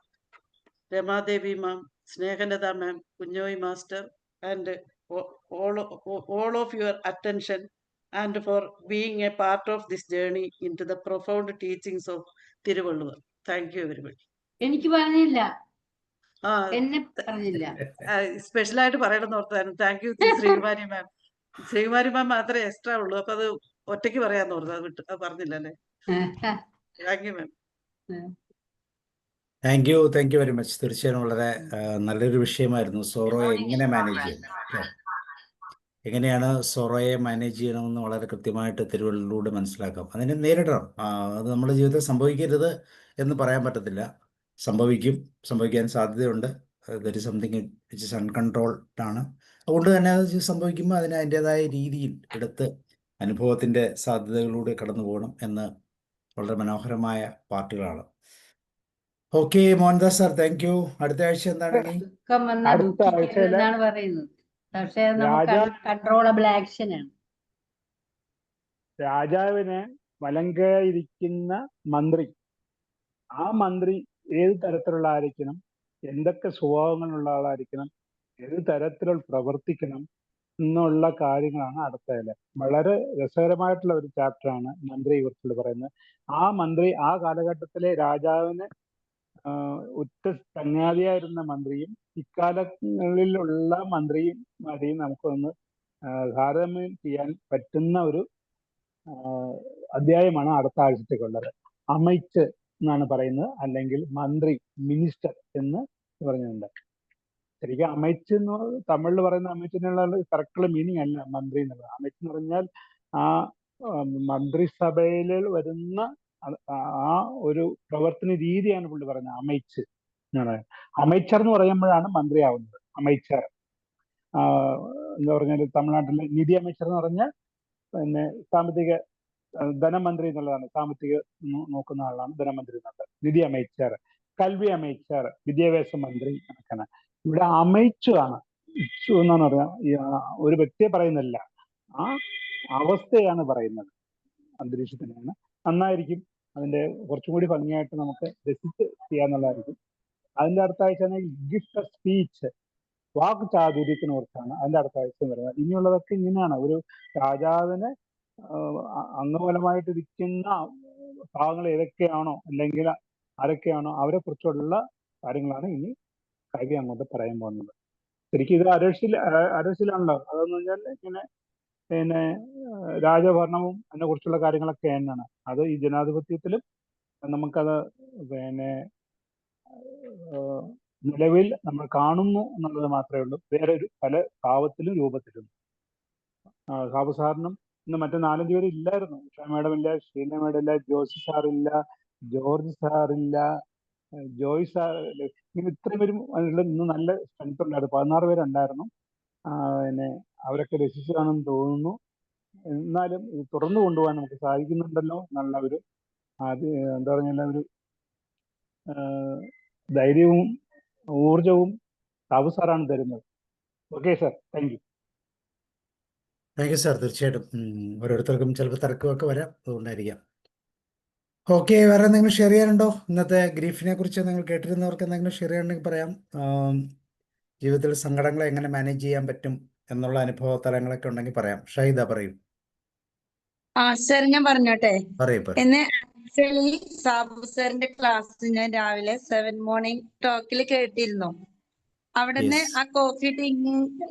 Rama Devi ma'am, Snehalata ma'am, Kunjoy master, and all of your attention and for being a part of this journey into the profound teachings of Tiruvalluvar. Thank you very much. എനിക്ക് പറഞ്ഞില്ല, ആ എന്നെ പറഞ്ഞില്ല. സ്പെഷ്യലായിട്ട് പറയണമെന്ന് ഓർത്തായിരുന്നു. Thank you Sreekumari ma'am. Sreekumari ma'am മാത്രമേ extra ഉള്ളൂ, അപ്പൊ അത് ഒറ്റയ്ക്ക് പറയാന്ന് ഓർത്തു. അത് പറഞ്ഞില്ലല്ലേ. Thank you ma'am. Thank you very much. തീർച്ചയായും വളരെ നല്ലൊരു വിഷയമായിരുന്നു. സോറോയെ എങ്ങനെ മാനേജ് ചെയ്യണം, എങ്ങനെയാണ് സോറോയെ മാനേജ് ചെയ്യണമെന്ന് വളരെ കൃത്യമായിട്ട് തിരുവള്ളിലൂടെ മനസ്സിലാക്കാം. അതിനെ നേരിടണം. അത് നമ്മുടെ ജീവിതത്തിൽ സംഭവിക്കരുത് എന്ന് പറയാൻ പറ്റത്തില്ല. സംഭവിക്കാൻ സാധ്യതയുണ്ട്. That is something which is uncontrolled ആണ്. അതുകൊണ്ട് തന്നെ അത് സംഭവിക്കുമ്പോൾ അതിന് അതിൻ്റെതായ രീതിയിൽ എടുത്ത് അനുഭവത്തിൻ്റെ സാധ്യതകളിലൂടെ കടന്നു പോകണം എന്ന് വളരെ മനോഹരമായ പാട്ടുകളാണ്. Okay Mohandas sir, thank U. അടുത്ത ആഴ്ച എന്താണ് ഇനി? ദുഃഖം വന്നാൽ ദുഃഖിക്കരുതെന്നാണ് പറയുന്നത്. പക്ഷേ നമുക്ക് കൺട്രോളബിൾ ആക്ഷൻ ആണ്. രാജാവിന് വലങ്കയിരിക്കുന്ന മന്ത്രി, ആ മന്ത്രി ഏത് തരത്തിലുള്ള ആയിരിക്കണം, എന്തൊക്കെ സ്വഭാവങ്ങളുള്ള ആളായിരിക്കണം, ഏത് തരത്തിലുള്ള പ്രവർത്തിക്കണം എന്നുള്ള കാര്യങ്ങളാണ് അടുത്തതില്. വളരെ രസകരമായിട്ടുള്ള ഒരു ചാപ്റ്ററാണ് മന്ത്രിയെ കുറിച്ചുള്ള പറയുന്നത്. ആ മന്ത്രി ആ കാലഘട്ടത്തിലെ രാജാവിന് ഉറ്റ ചങ്ങാതിയായിരുന്ന മന്ത്രിയും ഇക്കാലങ്ങളിലുള്ള മന്ത്രിയും നമുക്കൊന്ന് താരതമ്യം ചെയ്യാൻ പറ്റുന്ന ഒരു അധ്യായമാണ് അടുത്ത ആഴ്ചത്തേക്കുള്ളത്. അമൈച്ച് എന്നാണ് പറയുന്നത്, അല്ലെങ്കിൽ മന്ത്രി, മിനിസ്റ്റർ എന്ന് പറഞ്ഞിട്ടുണ്ട്. ശരിക്കും അമൈച്ച് എന്ന് തമിഴിൽ പറയുന്ന അമൈച്ചിനുള്ള കറക്റ്റുള്ള മീനിങ് അല്ല മന്ത്രി എന്നുള്ളത്. അമൈച്ച് എന്ന് പറഞ്ഞാൽ ആ മന്ത്രിസഭയിൽ വരുന്ന ആ ഒരു പ്രവർത്തന രീതിയാണ് പുള്ളി പറയുന്നത്, അമൈച്ച് എന്ന് പറയുന്നത്. അമൈച്ചർ എന്ന് പറയുമ്പോഴാണ് മന്ത്രിയാവുന്നത്. അമൈച്ചർ എന്താ പറഞ്ഞാൽ തമിഴ്നാട്ടിലെ നിധി അമൈച്ചർ എന്ന് പറഞ്ഞാൽ പിന്നെ സാമ്പത്തിക ധനമന്ത്രി എന്നുള്ളതാണ്. സാമ്പത്തിക നോക്കുന്ന ആളാണ് ധനമന്ത്രി എന്നുള്ളത്. നിധി അമൈച്ചർ, കൽവി അമൈച്ചർ, വിദ്യാഭ്യാസ മന്ത്രി കണക്കാണ്. ഇവിടെ അമൈച്ചു ആണ്. ഇച്ചു എന്നാണ് പറഞ്ഞാൽ ഒരു വ്യക്തിയെ പറയുന്നില്ല, ആ അവസ്ഥയാണ് പറയുന്നത്. അന്തരീക്ഷത്തിനാണ്. നന്നായിരിക്കും. അതിന്റെ കുറച്ചും കൂടി ഭംഗിയായിട്ട് നമുക്ക് രസിച്ച് ചെയ്യാന്നുള്ളതായിരിക്കും. അതിന്റെ അടുത്ത ആഴ്ച ഗിഫ്റ്റ് ഓഫ് സ്പീച്ച്, വാക് ചാതുര്യത്തിനെ കുറിച്ചാണ് അതിന്റെ അടുത്ത ആഴ്ച വരുന്നത്. ഇനിയുള്ളതൊക്കെ ഇങ്ങനെയാണ്. ഒരു രാജാവിന് അംഗബലമായിട്ടിരിക്കുന്ന ഭാഗങ്ങൾ ഏതൊക്കെയാണോ അല്ലെങ്കിൽ ആരൊക്കെയാണോ അവരെ കുറിച്ചുള്ള കാര്യങ്ങളാണ് ഇനി കാവ്യ അങ്ങോട്ട് പറയാൻ പോകുന്നത്. ശരിക്കും ഇത് അരശിലാണല്ലോ. അതെന്ന് പറഞ്ഞാൽ ഇങ്ങനെ പിന്നെ രാജഭരണവും അതിനെ കുറിച്ചുള്ള കാര്യങ്ങളൊക്കെ തന്നെയാണ്. അത് ഈ ജനാധിപത്യത്തിലും നമുക്കത് പിന്നെ നിലവിൽ നമ്മൾ കാണുന്നു എന്നുള്ളത് മാത്രമേ ഉള്ളൂ. വേറെ പല ഭാവത്തിലും രൂപത്തിലും. സാബു സാറിനും ഇന്ന് മറ്റു 4-5 പേര് ഇല്ലായിരുന്നു. ഉഷ മാഡം ഇല്ല, ഷീന മാഡം ഇല്ല, ജോസി സാറില്ല, ജോർജ് സാറില്ല, ജോയ് സാർ, ഇങ്ങനെ ഇത്രയും പേരും ഇന്ന് നല്ല സ്ട്രെങ്ത് ഉണ്ടായിരുന്നു. 16 പേരുണ്ടായിരുന്നു. പിന്നെ അവരൊക്കെ രസിച്ചതാണെന്ന് തോന്നുന്നു. എന്നാലും ഇത് തുടർന്ന് കൊണ്ടുപോകാൻ നമുക്ക് സാധിക്കുന്നുണ്ടല്ലോ എന്നുള്ള ഒരു എന്താ പറഞ്ഞാൽ ഒരു ധൈര്യവും ഊർജവും സാബു സാറാണ് തരുന്നത്. Okay sir, thank U. Thank you sir. തീർച്ചയായിട്ടും ഓരോരുത്തർക്കും ചിലപ്പോൾ തർക്കമൊക്കെ വരാം, അതുകൊണ്ടായിരിക്കാം. ഓക്കെ, വേറെ എന്തെങ്കിലും ഷെയർ ചെയ്യാനുണ്ടോ? ഇന്നത്തെ ഗ്രീഫിനെ കുറിച്ച് നിങ്ങൾ കേട്ടിരുന്നവർക്ക് എന്തെങ്കിലും ഷെയർ ചെയ്യാനുണ്ടെങ്കിൽ പറയാം. ജീവിതത്തിൽ സങ്കടങ്ങളെ എങ്ങനെ മാനേജ് ചെയ്യാൻ പറ്റും എന്നുള്ള അനുഭവ തലങ്ങളൊക്കെ ഉണ്ടെങ്കിൽ പറയാം. ഷൈദ പറയും. സാർ ഞാൻ പറഞ്ഞോട്ടെ. പറയും. എന്നെ ആക്ച്വലി സാബു സാറിന്റെ ക്ലാസ് ഞാൻ രാവിലെ 7 മോർണിംഗ് ടോക്കിൽ കേട്ടിരുന്നു. അവിടുന്ന് ആ കോഫി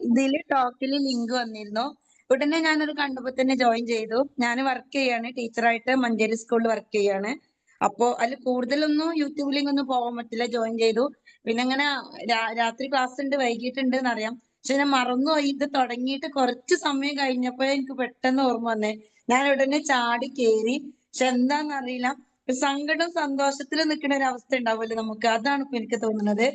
ഇതില് ടോക്കില് ലിങ്ക് വന്നിരുന്നു. ഉടനെ ഞാനത് കണ്ടപ്പോ തന്നെ ജോയിൻ ചെയ്തു. ഞാൻ വർക്ക് ചെയ്യാണ്, ടീച്ചറായിട്ട് മഞ്ചേരി സ്കൂളിൽ വർക്ക് ചെയ്യാണ്. അപ്പോ അതിൽ കൂടുതലൊന്നും യൂട്യൂബിലേക്കൊന്നും പോകാൻ പറ്റില്ല, ജോയിൻ ചെയ്തു. പിന്നെ അങ്ങനെ രാത്രി ക്ലാസ് ഉണ്ട്, വൈകിട്ടുണ്ട് എന്നറിയാം. പക്ഷെ ഞാൻ മറന്നുപോയി. ഇത് തുടങ്ങിയിട്ട് കുറച്ച് സമയം കഴിഞ്ഞപ്പോഴേ എനിക്ക് പെട്ടെന്ന് ഓർമ്മ വന്നേ. ഞാൻ ഉടനെ ചാടി കേറി. പക്ഷെ എന്താന്നറിയില്ല, സങ്കടം സന്തോഷത്തിൽ നിൽക്കുന്ന ഒരു അവസ്ഥ ഉണ്ടാവുമല്ലോ നമുക്ക്, അതാണ് ഇപ്പൊ എനിക്ക് തോന്നുന്നത്.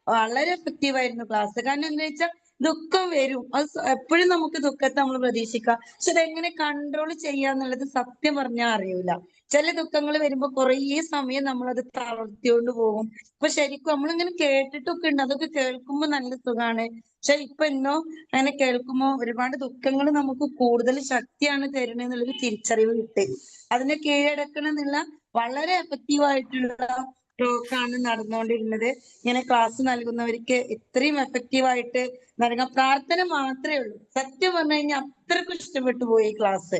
വളരെ എഫക്റ്റീവ് ആയിരുന്നു ക്ലാസ്. കാരണം എന്താ വെച്ചാൽ ദുഃഖം വരും, അത് എപ്പോഴും നമുക്ക് ദുഃഖത്തെ നമ്മൾ പ്രതീക്ഷിക്കാം. പക്ഷെ അതെങ്ങനെ കൺട്രോൾ ചെയ്യാന്നുള്ളത് സത്യം പറഞ്ഞാൽ അറിയൂല. ചില ദുഃഖങ്ങൾ വരുമ്പോ കുറേ സമയം നമ്മളത് തളർത്തിയോണ്ട് പോകും. അപ്പൊ ശരിക്കും നമ്മളിങ്ങനെ കേട്ടിട്ടൊക്കെ ഉണ്ട്, അതൊക്കെ കേൾക്കുമ്പോ നല്ല സുഖമാണ്. പക്ഷെ ഇപ്പൊ എന്നോ അങ്ങനെ കേൾക്കുമ്പോ ഒരുപാട് ദുഃഖങ്ങൾ നമുക്ക് കൂടുതൽ ശക്തിയാണ് തരുന്നതെന്നുള്ളൊരു തിരിച്ചറിവ് കിട്ടി. അതിനെ കീഴടക്കണം എന്നുള്ള വളരെ എഫക്റ്റീവ് ആയിട്ടുള്ള ടോക്കാണ് നടന്നുകൊണ്ടിരുന്നത്. ഇങ്ങനെ ക്ലാസ് നൽകുന്നവർക്ക് ഇത്രയും എഫക്റ്റീവായിട്ട് നൽകാൻ പ്രാർത്ഥന മാത്രമേ ഉള്ളൂ. സത്യം പറഞ്ഞു കഴിഞ്ഞാൽ അത്രക്കും ഇഷ്ടപ്പെട്ടു പോയി ക്ലാസ്.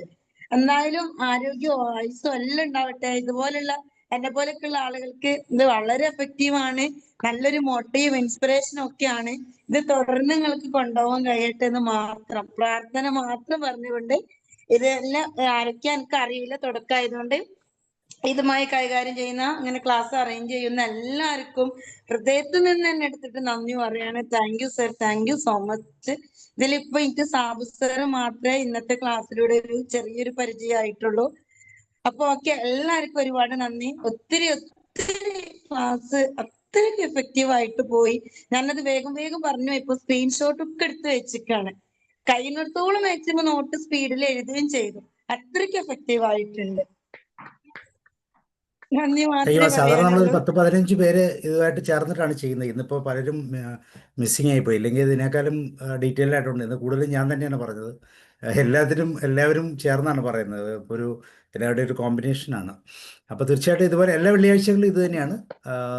എന്തായാലും ആരോഗ്യവും ആയുസ്സും എല്ലാം ഉണ്ടാവട്ടെ. ഇതുപോലുള്ള എന്നെ പോലെയൊക്കെയുള്ള ആളുകൾക്ക് ഇത് വളരെ എഫക്റ്റീവാണ്, നല്ലൊരു മോട്ടീവ് ഇൻസ്പിറേഷനും ഒക്കെയാണ്. ഇത് തുടർന്ന് നിങ്ങൾക്ക് കൊണ്ടുപോകാൻ കഴിയട്ടെ എന്ന് മാത്രം പ്രാർത്ഥന മാത്രം പറഞ്ഞുകൊണ്ട്, ഇതെല്ലാം ആരൊക്കെ എനിക്ക് അറിയില്ല, തുടക്കമായതുകൊണ്ട് ഇതുമായി കൈകാര്യം ചെയ്യുന്ന, അങ്ങനെ ക്ലാസ് അറേഞ്ച് ചെയ്യുന്ന എല്ലാവർക്കും ഹൃദയത്തിൽ നിന്ന് തന്നെ എടുത്തിട്ട് നന്ദി പറയാണ്. Thank you sir, thank you so much. ഇതിലിപ്പോ എനിക്ക് സാബു സർ മാത്രമേ ഇന്നത്തെ ക്ലാസ്സിലൂടെ ഒരു ചെറിയൊരു പരിചയമായിട്ടുള്ളൂ. അപ്പൊ ഓക്കെ, എല്ലാവർക്കും ഒരുപാട് നന്ദി. ഒത്തിരി ക്ലാസ് അത്രയ്ക്ക് എഫക്റ്റീവ് ആയിട്ട് പോയി. ഞാനത് വേഗം വേഗം പറഞ്ഞു. ഇപ്പൊ സ്ക്രീൻഷോട്ട് ഒക്കെ എടുത്ത് വെച്ചിട്ടാണ്. കഴിയുന്നിടത്തോളം മാക്സിമം നോട്ട് സ്പീഡിൽ എഴുതുകയും ചെയ്തു. അത്രയ്ക്ക് എഫക്റ്റീവ് ആയിട്ടുണ്ട്. നന്ദി മാത്രമേ സാധാരണ നമ്മളൊരു പറയാനുള്ളൂ. 10-15 പേര് ഇതുമായിട്ട് ചേർന്നിട്ടാണ് ചെയ്യുന്നത്. ഇന്നിപ്പോൾ പലരും മിസ്സിങ് ആയിപ്പോയി. ഇല്ലെങ്കിൽ ഇതിനേക്കാളും ഡീറ്റെയിൽ ആയിട്ടുണ്ട്. ഇന്ന് കൂടുതലും ഞാൻ തന്നെയാണ് പറഞ്ഞത്. എല്ലാവരും ചേർന്നാണ് പറയുന്നത്. ഇപ്പോൾ എല്ലാവരുടെ ഒരു കോമ്പിനേഷനാണ്. അപ്പോൾ തീർച്ചയായിട്ടും ഇതുപോലെ എല്ലാ വെള്ളിയാഴ്ചകളിലും ഇത് തന്നെയാണ്.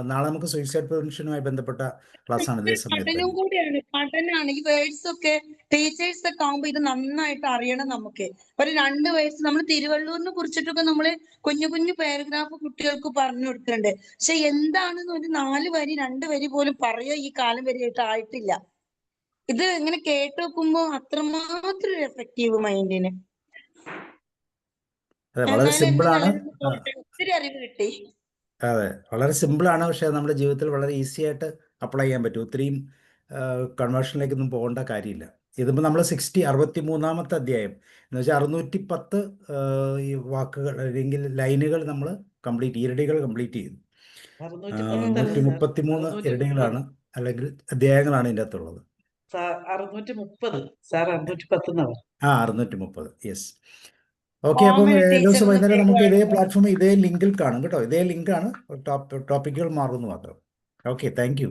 നാളെ നമുക്ക് സൂയിസൈഡ് പ്രിവെൻഷനുമായി ബന്ധപ്പെട്ട ക്ലാസ്സാണ് ഇതേ സമയത്ത് പഠനം തന്നെ. കൂടിയാണ്, പഠനമാണ്. ഈ വേർഡ്സ് ഒക്കെ ടീച്ചേഴ്സ് ഒക്കെ ആകുമ്പോ ഇത് നന്നായിട്ട് അറിയണം നമുക്ക്. ഒരു 2 വയസ്സ് നമ്മൾ തിരുവള്ളൂരിനെ കുറിച്ചിട്ടൊക്കെ നമ്മള് കുഞ്ഞു കുഞ്ഞു പാരഗ്രാഫ് കുട്ടികൾക്ക് പറഞ്ഞു കൊടുക്കുന്നുണ്ട്. പക്ഷെ എന്താണെന്ന് ഒരു 4 വരി 2 വരി പോലും പറയാ ഈ കാലം വരെയായിട്ട് ആയിട്ടില്ല. ഇത് ഇങ്ങനെ കേട്ട് വെക്കുമ്പോ അത്രമാത്രം ഒരു എഫക്റ്റീവ് മൈൻഡിന്. അതെ, വളരെ എന്നാലും എന്റെ സിമ്പിളാണ്. നിലവിൽ പോട്ടെ, ഒത്തിരി അറിവ് കിട്ടി. അതെ, വളരെ സിമ്പിളാണ്. പക്ഷേ നമ്മുടെ ജീവിതത്തിൽ വളരെ ഈസി ആയിട്ട് അപ്ലൈ ചെയ്യാൻ പറ്റും. ഒത്തിരിയും കൺവേർഷനിലേക്കൊന്നും പോകേണ്ട കാര്യമില്ല. ഇതിപ്പോൾ നമ്മൾ 63-ാമത്തെ അധ്യായം എന്ന് വെച്ചാൽ 610 ഈ വാക്കുകൾ അല്ലെങ്കിൽ ലൈനുകൾ നമ്മൾ ഈരടികൾ കംപ്ലീറ്റ് ചെയ്തു. 133 ഇരടികളാണ് അല്ലെങ്കിൽ അധ്യായങ്ങളാണ് ഇതിൻ്റെ അകത്തുള്ളത്. 630 സാർ, 610. 630. യെസ്. ഓക്കെ, അപ്പം ദിവസം വൈകുന്നേരം നമുക്ക് ഇതേ പ്ലാറ്റ്ഫോമിൽ ഇതേ ലിങ്കിൽ കാണും കേട്ടോ. ഇതേ ലിങ്കാണ്, ടോപ്പിക്കുകൾ മാറുന്നു മാത്രം. Okay, thank you.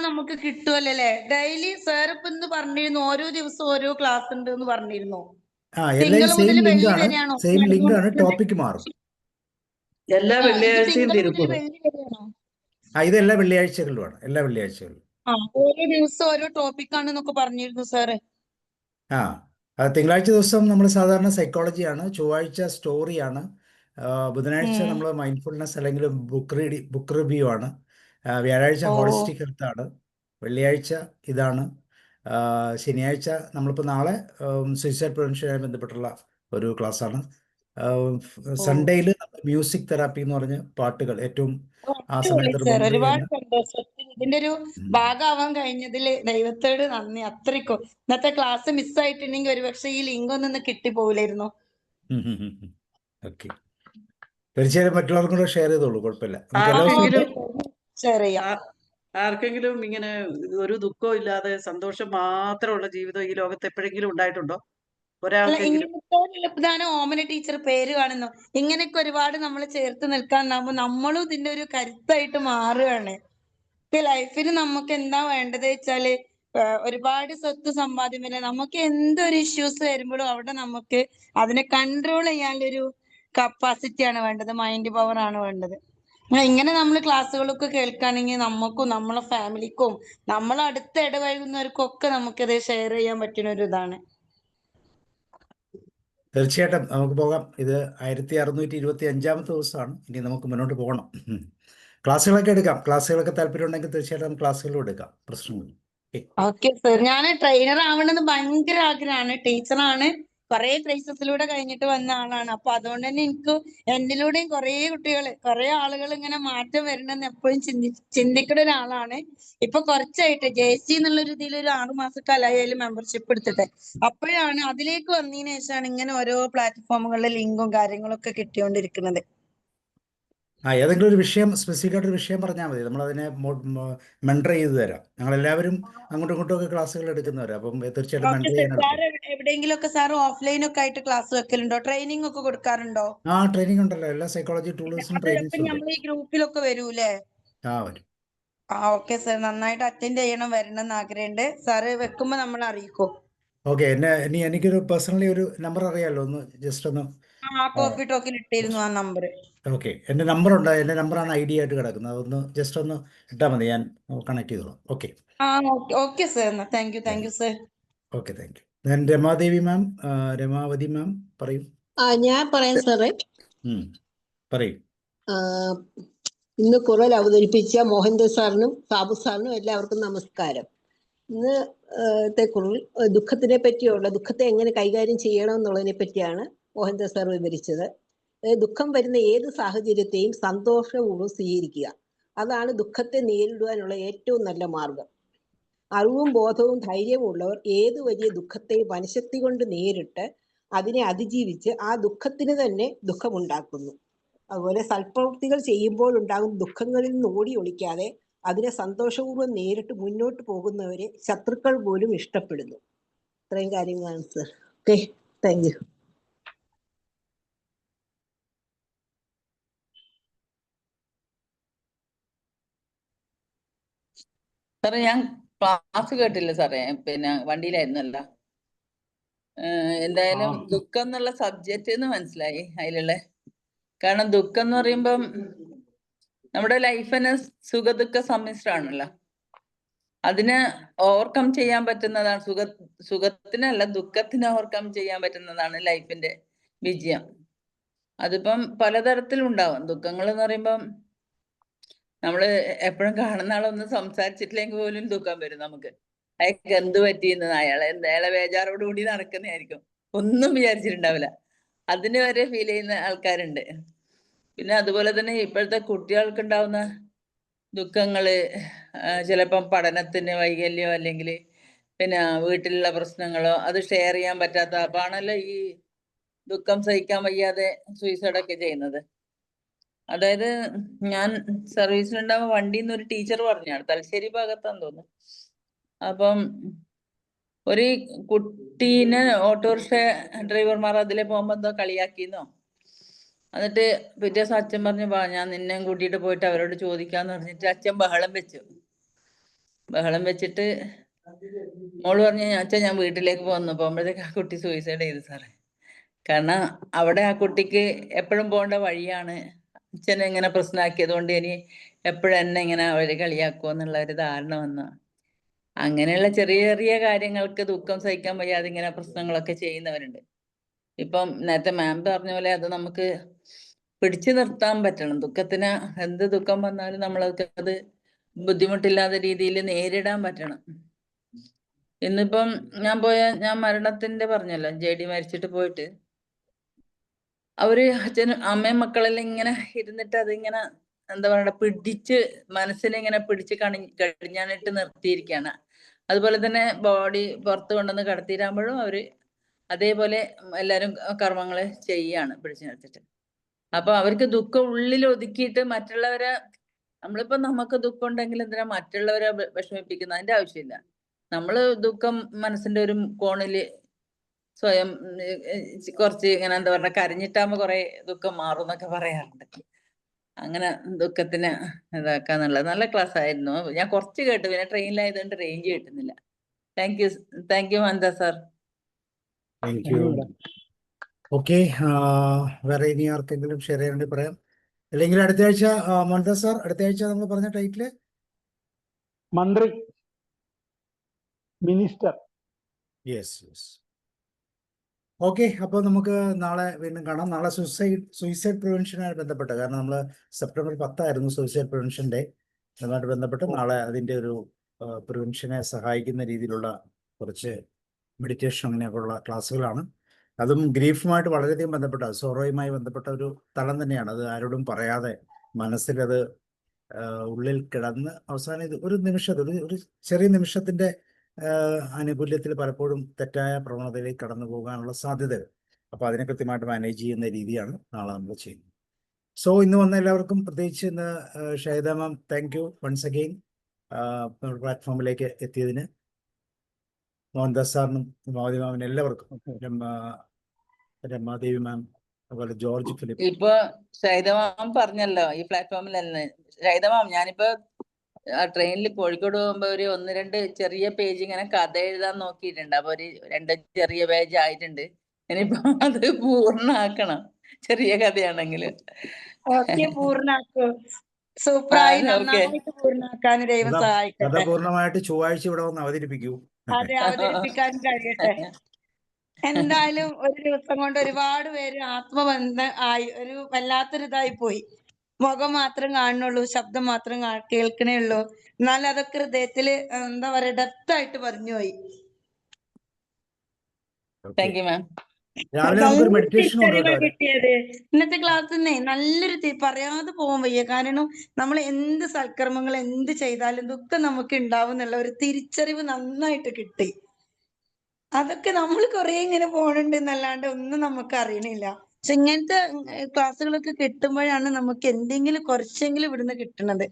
നമുക്ക് കിട്ടുമല്ലേ ഡെയിലി? സാർ ഇപ്പൊ ഇന്ന് പറഞ്ഞിരുന്നു ഓരോ ദിവസം ഓരോ ക്ലാസ് ഉണ്ട് എന്ന് പറഞ്ഞിരുന്നു. എല്ലാം സെയിം ലിങ്കാണ്, സെയിം ലിങ്കാണ്, ടോപ്പിക് മാറും. എല്ലാ വെള്ളിയാഴ്ചയും തിരുപ്പൂർ. ഇത് എല്ലാ വെള്ളിയാഴ്ചകളിലുമാണ്, എല്ലാ വെള്ളിയാഴ്ചകളിലും. ഓരോ ദിവസം ഓരോ ടോപ്പിക് ആണെന്നൊക്കെ പറഞ്ഞിരുന്നു സാറ്. തിങ്കളാഴ്ച ദിവസം നമ്മൾ സാധാരണ സൈക്കോളജിയാണ്, ചൊവ്വാഴ്ച സ്റ്റോറിയാണ്, ബുധനാഴ്ച നമ്മൾ മൈൻഡ്ഫുൾനെസ് അല്ലെങ്കിൽ ബുക്ക് റിവ്യൂ ആണ്, വ്യാഴാഴ്ച ഹോളിസ്റ്റിക് ഹെൽത്ത് ആണ്, വെള്ളിയാഴ്ച ഇതാണ്, ശനിയാഴ്ച നമ്മളിപ്പോൾ നാളെ സൂയിസൈഡ് പ്രിവെൻഷനുമായി ബന്ധപ്പെട്ടുള്ള ഒരു ക്ലാസ്സാണ്. സൺഡേയിൽ മ്യൂസിക് തെറാപ്പി എന്ന് പറഞ്ഞ പാട്ടുകൾ ഏറ്റവും ആ അടിപൊളി സമയത്ത് സർ, റിമെമ്പർ ഒരുപാട് ചെയ്യുന്ന സന്തോഷം. ഇതിന്റെ ഒരു ഭാഗമാവാൻ കഴിഞ്ഞതിൽ ദൈവത്തോട് നന്ദി. അത്രയ്ക്കും ഇന്നത്തെ ക്ലാസ് മിസ്സായിട്ടുണ്ടെങ്കിൽ ഒരുപക്ഷെ ഈ ലിങ്ക് ഒന്നും കിട്ടിപ്പോവില്ലായിരുന്നു. ഓക്കെ, തീർച്ചയായും മറ്റുള്ളവർക്കും കൂടെ ഷെയർ ചെയ്തോളൂ, കുഴപ്പമില്ല. നമുക്ക് എല്ലാ ആർക്കെങ്കിലും ദിവസവും ഷെയർ ചെയ്യാം. ആർക്കെങ്കിലും ഇങ്ങനെ ഒരു ദുഃഖവും ഇല്ലാതെ സന്തോഷം മാത്രമുള്ള ജീവിതം ഈ ലോകത്ത് എപ്പോഴെങ്കിലും ഉണ്ടായിട്ടുണ്ടോ? അല്ല, ഒരാൾക്കെങ്കിലും? ഇങ്ങനത്തെ ഓമന ടീച്ചർ പേര് കാണുന്നു. ഇങ്ങനെയൊക്കെ ഒരുപാട് നമ്മൾ ചേർത്ത് നിൽക്കാന്നാകുമ്പോ നമ്മളും ഇതിന്റെ ഒരു കരുത്തായിട്ട് മാറുകയാണ്. ലൈഫിൽ നമുക്ക് എന്താ വേണ്ടത് വെച്ചാല് ഒരുപാട് സ്വത്ത് സമ്പാദ്യമില്ല, നമുക്ക് എന്തൊരു ഇഷ്യൂസ് വരുമ്പോഴും അവിടെ നമുക്ക് അതിനെ കൺട്രോൾ ചെയ്യാനുള്ളൊരു കപ്പാസിറ്റിയാണ് വേണ്ടത്, മൈൻഡ് പവർ ആണ് വേണ്ടത്. ഇങ്ങനെ നമ്മൾ ക്ലാസ്സുകളൊക്കെ കേൾക്കുകയാണെങ്കിൽ നമുക്കും നമ്മളെ ഫാമിലിക്കും നമ്മളെ അടുത്ത് ഇടപഴകുന്നവർക്കും ഒക്കെ നമുക്കിത് ഷെയർ ചെയ്യാൻ പറ്റുന്ന ഒരു ഇതാണ്. തീർച്ചയായിട്ടും നമുക്ക് പോകാം. ഇത് 1625 ദിവസമാണ്. ഇനി നമുക്ക് മുന്നോട്ട് പോകണം. ക്ലാസ്സുകളൊക്കെ എടുക്കാം. ക്ലാസ്സുകളൊക്കെ താല്പര്യം ഉണ്ടെങ്കിൽ തീർച്ചയായിട്ടും നമുക്ക് ക്ലാസ്സുകളും എടുക്കാം, പ്രശ്നമില്ല. ഓക്കെ സർ, ഞാൻ ട്രെയിനർ ആവണമെന്ന് ഭയങ്കര ആഗ്രഹമാണ്. ടീച്ചറാണ്, കുറെ പ്ലേസസിലൂടെ കഴിഞ്ഞിട്ട് വന്ന ആളാണ്. അപ്പൊ അതുകൊണ്ട് തന്നെ എനിക്ക് എന്നിലൂടെയും കുറെ ആളുകൾ ഇങ്ങനെ മാറ്റം വരണമെന്ന് എപ്പോഴും ചിന്തിക്കുന്ന ഒരാളാണ്. ഇപ്പൊ കുറച്ചായിട്ട് JC എന്നുള്ള രീതിയിൽ ഒരു 6 മാസക്കാലായി അതിൽ മെമ്പർഷിപ്പ് എടുത്തിട്ട്. അപ്പോഴാണ് അതിലേക്ക് വന്നതിന് ശേഷമാണ് ഇങ്ങനെ ഓരോ പ്ലാറ്റ്ഫോമുകളിലെ ലിങ്കും കാര്യങ്ങളും ഒക്കെ കിട്ടിക്കൊണ്ടിരിക്കുന്നത്. ഏതെങ്കിലും ഒരു വിഷയം, സ്പെസിഫിക് ആയിട്ടൊരു വിഷയം പറഞ്ഞാൽ മതി, നമ്മളതിനെ മെൻറ്റർ ചെയ്ത് തരാം. ഞങ്ങളെല്ലാവരും അങ്ങോട്ടും ഇങ്ങോട്ടും ഒക്കെ ക്ലാസ്സുകൾ എടുക്കുന്നവരാണ്. അപ്പം തീർച്ചയായിട്ടും ഓക്കെ മെൻറ്റർ സർ, ചെയ്യാൻ സാർ എവിടെയെങ്കിലും ഒക്കെ സാർ ഓഫ്ലൈൻ ഒക്കെ ആയിട്ട് ക്ലാസ് വെക്കലുണ്ടോ? ട്രെയിനിങ് ഒക്കെ കൊടുക്കാറുണ്ടോ? ട്രെയിനിങ് ഉണ്ടല്ലോ, എല്ലാ സൈക്കോളജി ടൂൾസും അത് ട്രെയിനിങ്സ് അപ്പൊ ഉണ്ട്. നമ്മൾ ഈ ഗ്രൂപ്പിലൊക്കെ വരൂലേ? വരും. ഓക്കെ സർ, നന്നായിട്ട് അറ്റൻഡ് ചെയ്യണം, വരണം എന്ന് ആഗ്രഹമുണ്ട്. സാറ് വെക്കുമ്പോ നമ്മൾ അറിയിക്കും. ഓക്കെ, എനിക്കൊരു പേഴ്സണലി ഒരു നമ്പർ അറിയാമല്ലോ, ഒന്ന് ജസ്റ്റ് ഒന്ന്. കോഫി ടോക്കിൽ ഇട്ടിരുന്നു ആ നമ്പർ. ഓക്കെ, എൻ്റെ നമ്പറുണ്ട്, എൻ്റെ നമ്പറാണ് ID ആയിട്ട് കിടക്കുന്നത്. അതൊന്ന് ജസ്റ്റ് ഒന്ന് ഇട്ടാൽ മതി, ഞാൻ കണക്ട് ചെയ്തോളാം. Okay. Okay sir, thank you sir. Okay, thank you. ഞാൻ രമാദേവി മാം, രമാവതി മാം പറയൂ. ഞാൻ പറയാം സാറേ. പറയൂ. ഇന്ന് കുറൽ അവതരിപ്പിച്ച മോഹൻദാസ് സാറിനും സാബു സാറിനും എല്ലാവർക്കും നമസ്കാരം. ഇന്നത്തെ കുറൽ ദുഃഖത്തിനെ പറ്റിയുള്ള, ദുഃഖത്തെ എങ്ങനെ കൈകാര്യം ചെയ്യണം എന്നുള്ളതിനെ പറ്റിയാണ് മോഹൻദാസ് സാർ വിവരിച്ചത്. ദുഃഖം വരുന്ന ഏത് സാഹചര്യത്തെയും സന്തോഷപൂർവ്വം സ്വീകരിക്കുക, അതാണ് ദുഃഖത്തെ നേരിടുവാനുള്ള ഏറ്റവും നല്ല മാർഗം. അറിവും ബോധവും ധൈര്യവും ഉള്ളവർ ഏത് വലിയ ദുഃഖത്തെയും മനഃശക്തി കൊണ്ട് നേരിട്ട് അതിനെ അതിജീവിച്ച് ആ ദുഃഖത്തിന് തന്നെ ദുഃഖമുണ്ടാക്കുന്നു. അതുപോലെ സൽപ്രവൃത്തികൾ ചെയ്യുമ്പോൾ ഉണ്ടാകും ദുഃഖങ്ങളിൽ നിന്ന് ഓടി ഒളിക്കാതെ അതിനെ സന്തോഷപൂർവ്വം നേരിട്ട് മുന്നോട്ട് പോകുന്നവരെ ശത്രുക്കൾ പോലും ഇഷ്ടപ്പെടുന്നു. ഇത്രയും കാര്യങ്ങളാണ് സർ. Okay, thank you. സാറേ, ഞാൻ ക്ലാസ് കേട്ടില്ല സാറേ, പിന്നെ വണ്ടിയിലായിരുന്നല്ല. എന്തായാലും ദുഃഖം എന്നുള്ള സബ്ജക്റ്റ് എന്ന് മനസ്സിലായി അതിലുള്ള. കാരണം ദുഃഖം എന്ന് പറയുമ്പം നമ്മുടെ ലൈഫ് തന്നെ സുഖദുഃഖ സമ്മിശ്രമാണല്ലോ. അതിനെ ഓവർകം ചെയ്യാൻ പറ്റുന്നതാണ്, സുഖത്തിനല്ല ദുഃഖത്തിനെ ഓവർകം ചെയ്യാൻ പറ്റുന്നതാണ് ലൈഫിന്റെ വിജയം. അതിപ്പം പലതരത്തിലുണ്ടാവും. ദുഃഖങ്ങൾ എന്ന് പറയുമ്പം നമ്മള് എപ്പോഴും കാണുന്ന ആളൊന്നും സംസാരിച്ചിട്ടില്ലെങ്കിൽ പോലും ദുഃഖം വരും നമുക്ക്. അയാൾക്ക് എന്ത് പറ്റിയെന്ന്, അയാളെ ബേജാറോട് കൂടി നടക്കുന്നതായിരിക്കും, ഒന്നും വിചാരിച്ചിട്ടുണ്ടാവില്ല. അതിന് വരെ ഫീൽ ചെയ്യുന്ന ആൾക്കാരുണ്ട്. പിന്നെ അതുപോലെ തന്നെ ഇപ്പോഴത്തെ കുട്ടികൾക്ക് ഉണ്ടാവുന്ന ദുഃഖങ്ങള് ചിലപ്പം പഠനത്തിന് വൈകല്യോ അല്ലെങ്കിൽ പിന്നെ വീട്ടിലുള്ള പ്രശ്നങ്ങളോ അത് ഷെയർ ചെയ്യാൻ പറ്റാത്ത അപ്പാണല്ലോ ഈ ദുഃഖം സഹിക്കാൻ വയ്യാതെ സൂയിസൈഡൊക്കെ ചെയ്യുന്നത്. അതായത് ഞാൻ സർവീസിലുണ്ടാവുന്ന വണ്ടിയിൽ നിന്ന് ഒരു ടീച്ചർ പറഞ്ഞാണ്, തലശ്ശേരി ഭാഗത്താന്ന് തോന്നുന്നു. അപ്പം ഒരു കുട്ടീനെ ഓട്ടോറിക്ഷ ഡ്രൈവർമാർ അതിലെ പോകുമ്പോ എന്തോ കളിയാക്കിന്നോ, എന്നിട്ട് പിറ്റേ ദിവസം അച്ഛൻ പറഞ്ഞു, ഞാൻ നിന്നെ കൂട്ടിയിട്ട് പോയിട്ട് അവരോട് ചോദിക്കാന്ന് പറഞ്ഞിട്ട് അച്ഛൻ ബഹളം വെച്ചിട്ട് മോള് പറഞ്ഞു, അച്ഛൻ ഞാൻ വീട്ടിലേക്ക് പോകുമ്പോഴത്തേക്ക് ആ കുട്ടി സൂയിസൈഡ് ചെയ്തു സാറേ. കാരണം അവിടെ ആ കുട്ടിക്ക് എപ്പോഴും പോകേണ്ട വഴിയാണ്, അച്ഛനെ ഇങ്ങനെ പ്രശ്നമാക്കിയത് കൊണ്ട് ഇനി എപ്പോഴും എന്നെ ഇങ്ങനെ അവര് കളിയാക്കുമോ എന്നുള്ള ഒരു ധാരണ വന്നു. അങ്ങനെയുള്ള ചെറിയ ചെറിയ കാര്യങ്ങൾക്ക് ദുഃഖം സഹിക്കാൻ വയ്യാതെ ഇങ്ങനെ പ്രശ്നങ്ങളൊക്കെ ചെയ്യുന്നവരുണ്ട്. ഇപ്പം നേരത്തെ മാം പറഞ്ഞ പോലെ അത് നമുക്ക് പിടിച്ചു നിർത്താൻ പറ്റണം. ദുഃഖത്തിന് എന്ത് ദുഃഖം വന്നാലും നമ്മളത് ബുദ്ധിമുട്ടില്ലാത്ത രീതിയിൽ നേരിടാൻ പറ്റണം. ഇന്നിപ്പം ഞാൻ മരണത്തിന്റെ പറഞ്ഞല്ലോ, JD മരിച്ചിട്ട് പോയിട്ട് അവര് അച്ഛനും അമ്മയും മക്കളെല്ലാം ഇങ്ങനെ ഇരുന്നിട്ട് അതിങ്ങനെ എന്താ പറയണ്ട പിടിച്ച് മനസ്സിനെ ഇങ്ങനെ പിടിച്ച് കടിഞ്ഞാണിട്ട് നിർത്തിയിരിക്കുകയാണ്. അതുപോലെ തന്നെ ബോഡി പുറത്ത് കൊണ്ടുവന്ന് കടത്തിയിരാകുമ്പോഴും അവര് അതേപോലെ എല്ലാരും കർമ്മങ്ങള് ചെയ്യാണ് പിടിച്ചു നിർത്തിട്ട്. അപ്പൊ അവർക്ക് ദുഃഖം ഉള്ളിൽ ഒതുക്കിയിട്ട് മറ്റുള്ളവരെ, നമ്മളിപ്പോ നമുക്ക് ദുഃഖം ഉണ്ടെങ്കിൽ എന്തിനാ മറ്റുള്ളവരെ വിഷമിപ്പിക്കുന്ന? അതിന്റെ ആവശ്യമില്ല. നമ്മള് ദുഃഖം മനസ്സിന്റെ ഒരു കോണില് സ്വയം കുറച്ച് ഇങ്ങനെ എന്താ പറഞ്ഞ കരഞ്ഞിട്ടാകുമ്പോ കുറെ ദുഃഖം മാറും എന്നൊക്കെ പറയാറുണ്ട്. അങ്ങനെ ദുഃഖത്തിന് ഇതാക്കാന്നുള്ളത് നല്ല ക്ലാസ് ആയിരുന്നു. ഞാൻ കുറച്ച് കേട്ടു, പിന്നെ ട്രെയിനിലായതുകൊണ്ട് റേഞ്ച് കിട്ടുന്നില്ല. താങ്ക് യു മന്ദ സാർ. Thank U. ഓക്കെ, വേറെ ഇനി ആർക്കെങ്കിലും ഷെയർ ചെയ്യാൻ പറയാം? അല്ലെങ്കിൽ അടുത്ത ആഴ്ച മന്ദ സാർ, അടുത്ത ആഴ്ച നമ്മൾ പറഞ്ഞ ടൈറ്റില് മന്ത്രി, മിനിസ്റ്റർ. യെസ്. ഓക്കെ, അപ്പോൾ നമുക്ക് നാളെ വീണ്ടും കാണാം. നാളെ സൂയിസൈഡ് പ്രിവെൻഷനുമായി ബന്ധപ്പെട്ട്, കാരണം നമ്മൾ സെപ്റ്റംബർ 10 സൂയിസൈഡ് പ്രിവെൻഷൻ ഡേ. അതുമായിട്ട് ബന്ധപ്പെട്ട് നാളെ അതിൻ്റെ ഒരു പ്രിവെൻഷനെ സഹായിക്കുന്ന രീതിയിലുള്ള കുറച്ച് മെഡിറ്റേഷൻ അങ്ങനെയൊക്കെയുള്ള ക്ലാസ്സുകളാണ്. അതും ഗ്രീഫുമായിട്ട് വളരെയധികം ബന്ധപ്പെട്ട, സോറോയുമായി ബന്ധപ്പെട്ട ഒരു തലം തന്നെയാണ്. അത് ആരോടും പറയാതെ മനസ്സിലത് ഉള്ളിൽ കിടന്ന് അവസാനം ഇത് ഒരു നിമിഷത്തിൽ, ഒരു ചെറിയ നിമിഷത്തിൻ്റെ ആനുകൂല്യത്തിൽ പലപ്പോഴും തെറ്റായ പ്രവണതയിലേക്ക് കടന്നു പോകാനുള്ള സാധ്യതകൾ. അപ്പോൾ അതിനെ കൃത്യമായിട്ട് മാനേജ് ചെയ്യുന്ന രീതിയാണ് നാളെ നമ്മൾ ചെയ്യുന്നത്. സോ ഇന്ന് വന്ന എല്ലാവർക്കും, പ്രത്യേകിച്ച് ഇന്ന് ഷൈദ മാം, താങ്ക് യു വൺസ് അഗെയിൻ പ്ലാറ്റ്ഫോമിലേക്ക് എത്തിയതിന്. മോഹൻദാസ് സാറിനും മോദി മാമിനും എല്ലാവർക്കും, രമാദേവി മാം, അതുപോലെ ജോർജ് ഫിലിപ്പ്. ഇപ്പൊ ഷൈദമാം പറഞ്ഞല്ലോ ഈ പ്ലാറ്റ്ഫോമിലല്ലേ. ഷൈദമാം, ഞാനിപ്പോ ട്രെയിനിൽ കോഴിക്കോട് പോകുമ്പോ ഒരു 1-2 ചെറിയ പേജ് ഇങ്ങനെ കഥ എഴുതാൻ നോക്കിയിട്ടുണ്ട്. അപ്പൊ ഒരു 2 ചെറിയ പേജ് ആയിട്ടുണ്ട്. ഇനിയിപ്പോ അത് പൂർണ്ണാക്കണം, ചെറിയ കഥയാണെങ്കിൽ. ഓക്കെ, പൂർണ്ണാക്കൂ. സൂപ്പറായി, ഓക്കെ. നന്നായിട്ട് പൂർണ്ണാക്കാൻ ദൈവം കഥ സഹായിക്കട്ടെ. പൂർണ്ണമായിട്ട് ചൊവ്വാഴ്ച ഇവിടെ വന്ന് അവതരിപ്പിക്കൂ. അതെ, അവതരിപ്പിക്കാൻ കഴിയട്ടെ. എന്തായാലും ഒരു ദിവസം കൊണ്ട് ഒരുപാട് പേര് ആത്മബന്ധം ആയി, ഒരു വല്ലാത്തൊരു ഇതായി പോയി. മുഖം മാത്രം കാണുന്നുള്ളൂ, ശബ്ദം മാത്രം കേൾക്കണേ ഉള്ളൂ. എന്നാൽ അതൊക്കെ ഹൃദയത്തില് എന്താ പറയാ, ഡെപ്ത് ആയിട്ട് പറഞ്ഞു പോയി. താങ്ക് യു മാം. രാവിലെ നമുക്കൊരു നല്ലൊരു മെഡിറ്റേഷൻ ഉണ്ട് തിരിച്ചറിവാ കേട്ടോ. കിട്ടിയത് ഇന്നത്തെ ക്ലാസ്സിൽ നല്ലൊരു പറയാതെ പോകാൻ വയ്യ. കാരണം നമ്മൾ എന്ത് സൽക്കർമ്മങ്ങൾ എന്ത് ചെയ്താലും ദുഃഖം നമുക്ക് ഉണ്ടാവും എന്നുള്ള ഒരു തിരിച്ചറിവ് നന്നായിട്ട് കിട്ടി. അതൊക്കെ നമ്മൾ കുറെ ഇങ്ങനെ പോണുണ്ട് എന്നല്ലാണ്ട് ഒന്നും നമുക്ക് അറിയണില്ല. പക്ഷെ ഇങ്ങനത്തെ ക്ലാസ്സുകളൊക്കെ കിട്ടുമ്പോഴാണ് നമുക്ക് എന്തെങ്കിലും കുറച്ചെങ്കിലും ഇവിടുന്ന് കിട്ടുന്നത്.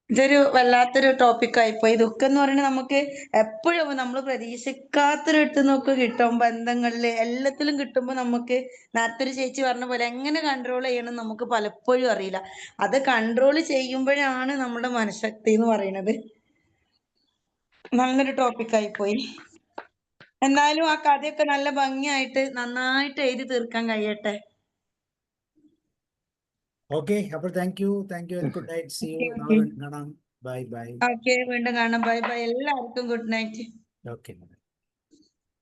ഇതൊരു വല്ലാത്തൊരു ടോപ്പിക് ആയിപ്പോയി. ദുഃഖം എന്ന് പറയുന്നത് നമുക്ക് എപ്പോഴും നമ്മൾ പ്രതീക്ഷിക്കാത്തൊരു ഇട്ട് നോക്ക് കിട്ടും. ബന്ധങ്ങളില് എല്ലാത്തിലും കിട്ടുമ്പോൾ നമുക്ക് നേരത്തെ ഒരു ചേച്ചി പറഞ്ഞ പോലെ എങ്ങനെ കൺട്രോൾ ചെയ്യണം നമുക്ക് പലപ്പോഴും അറിയില്ല. അത് കൺട്രോൾ ചെയ്യുമ്പോഴാണ് നമ്മുടെ മനഃശക്തി എന്ന് പറയുന്നത്. നല്ലൊരു ടോപ്പിക് ആയിപ്പോയി. എന്തായാലും ആ കഥയൊക്കെ നല്ല ഭംഗിയായിട്ട് നന്നായിട്ട് എഴുതി തീർക്കാൻ കഴിയട്ടെ. ഓക്കെ, അപ്പോൾ thank you good night. See you. നാളെ കാണാം. ബൈ. ഓക്കെ, വീണ്ടും കാണാം. Bye bye. എല്ലാവർക്കും ഗുഡ് നൈറ്റ്. ഓക്കെ.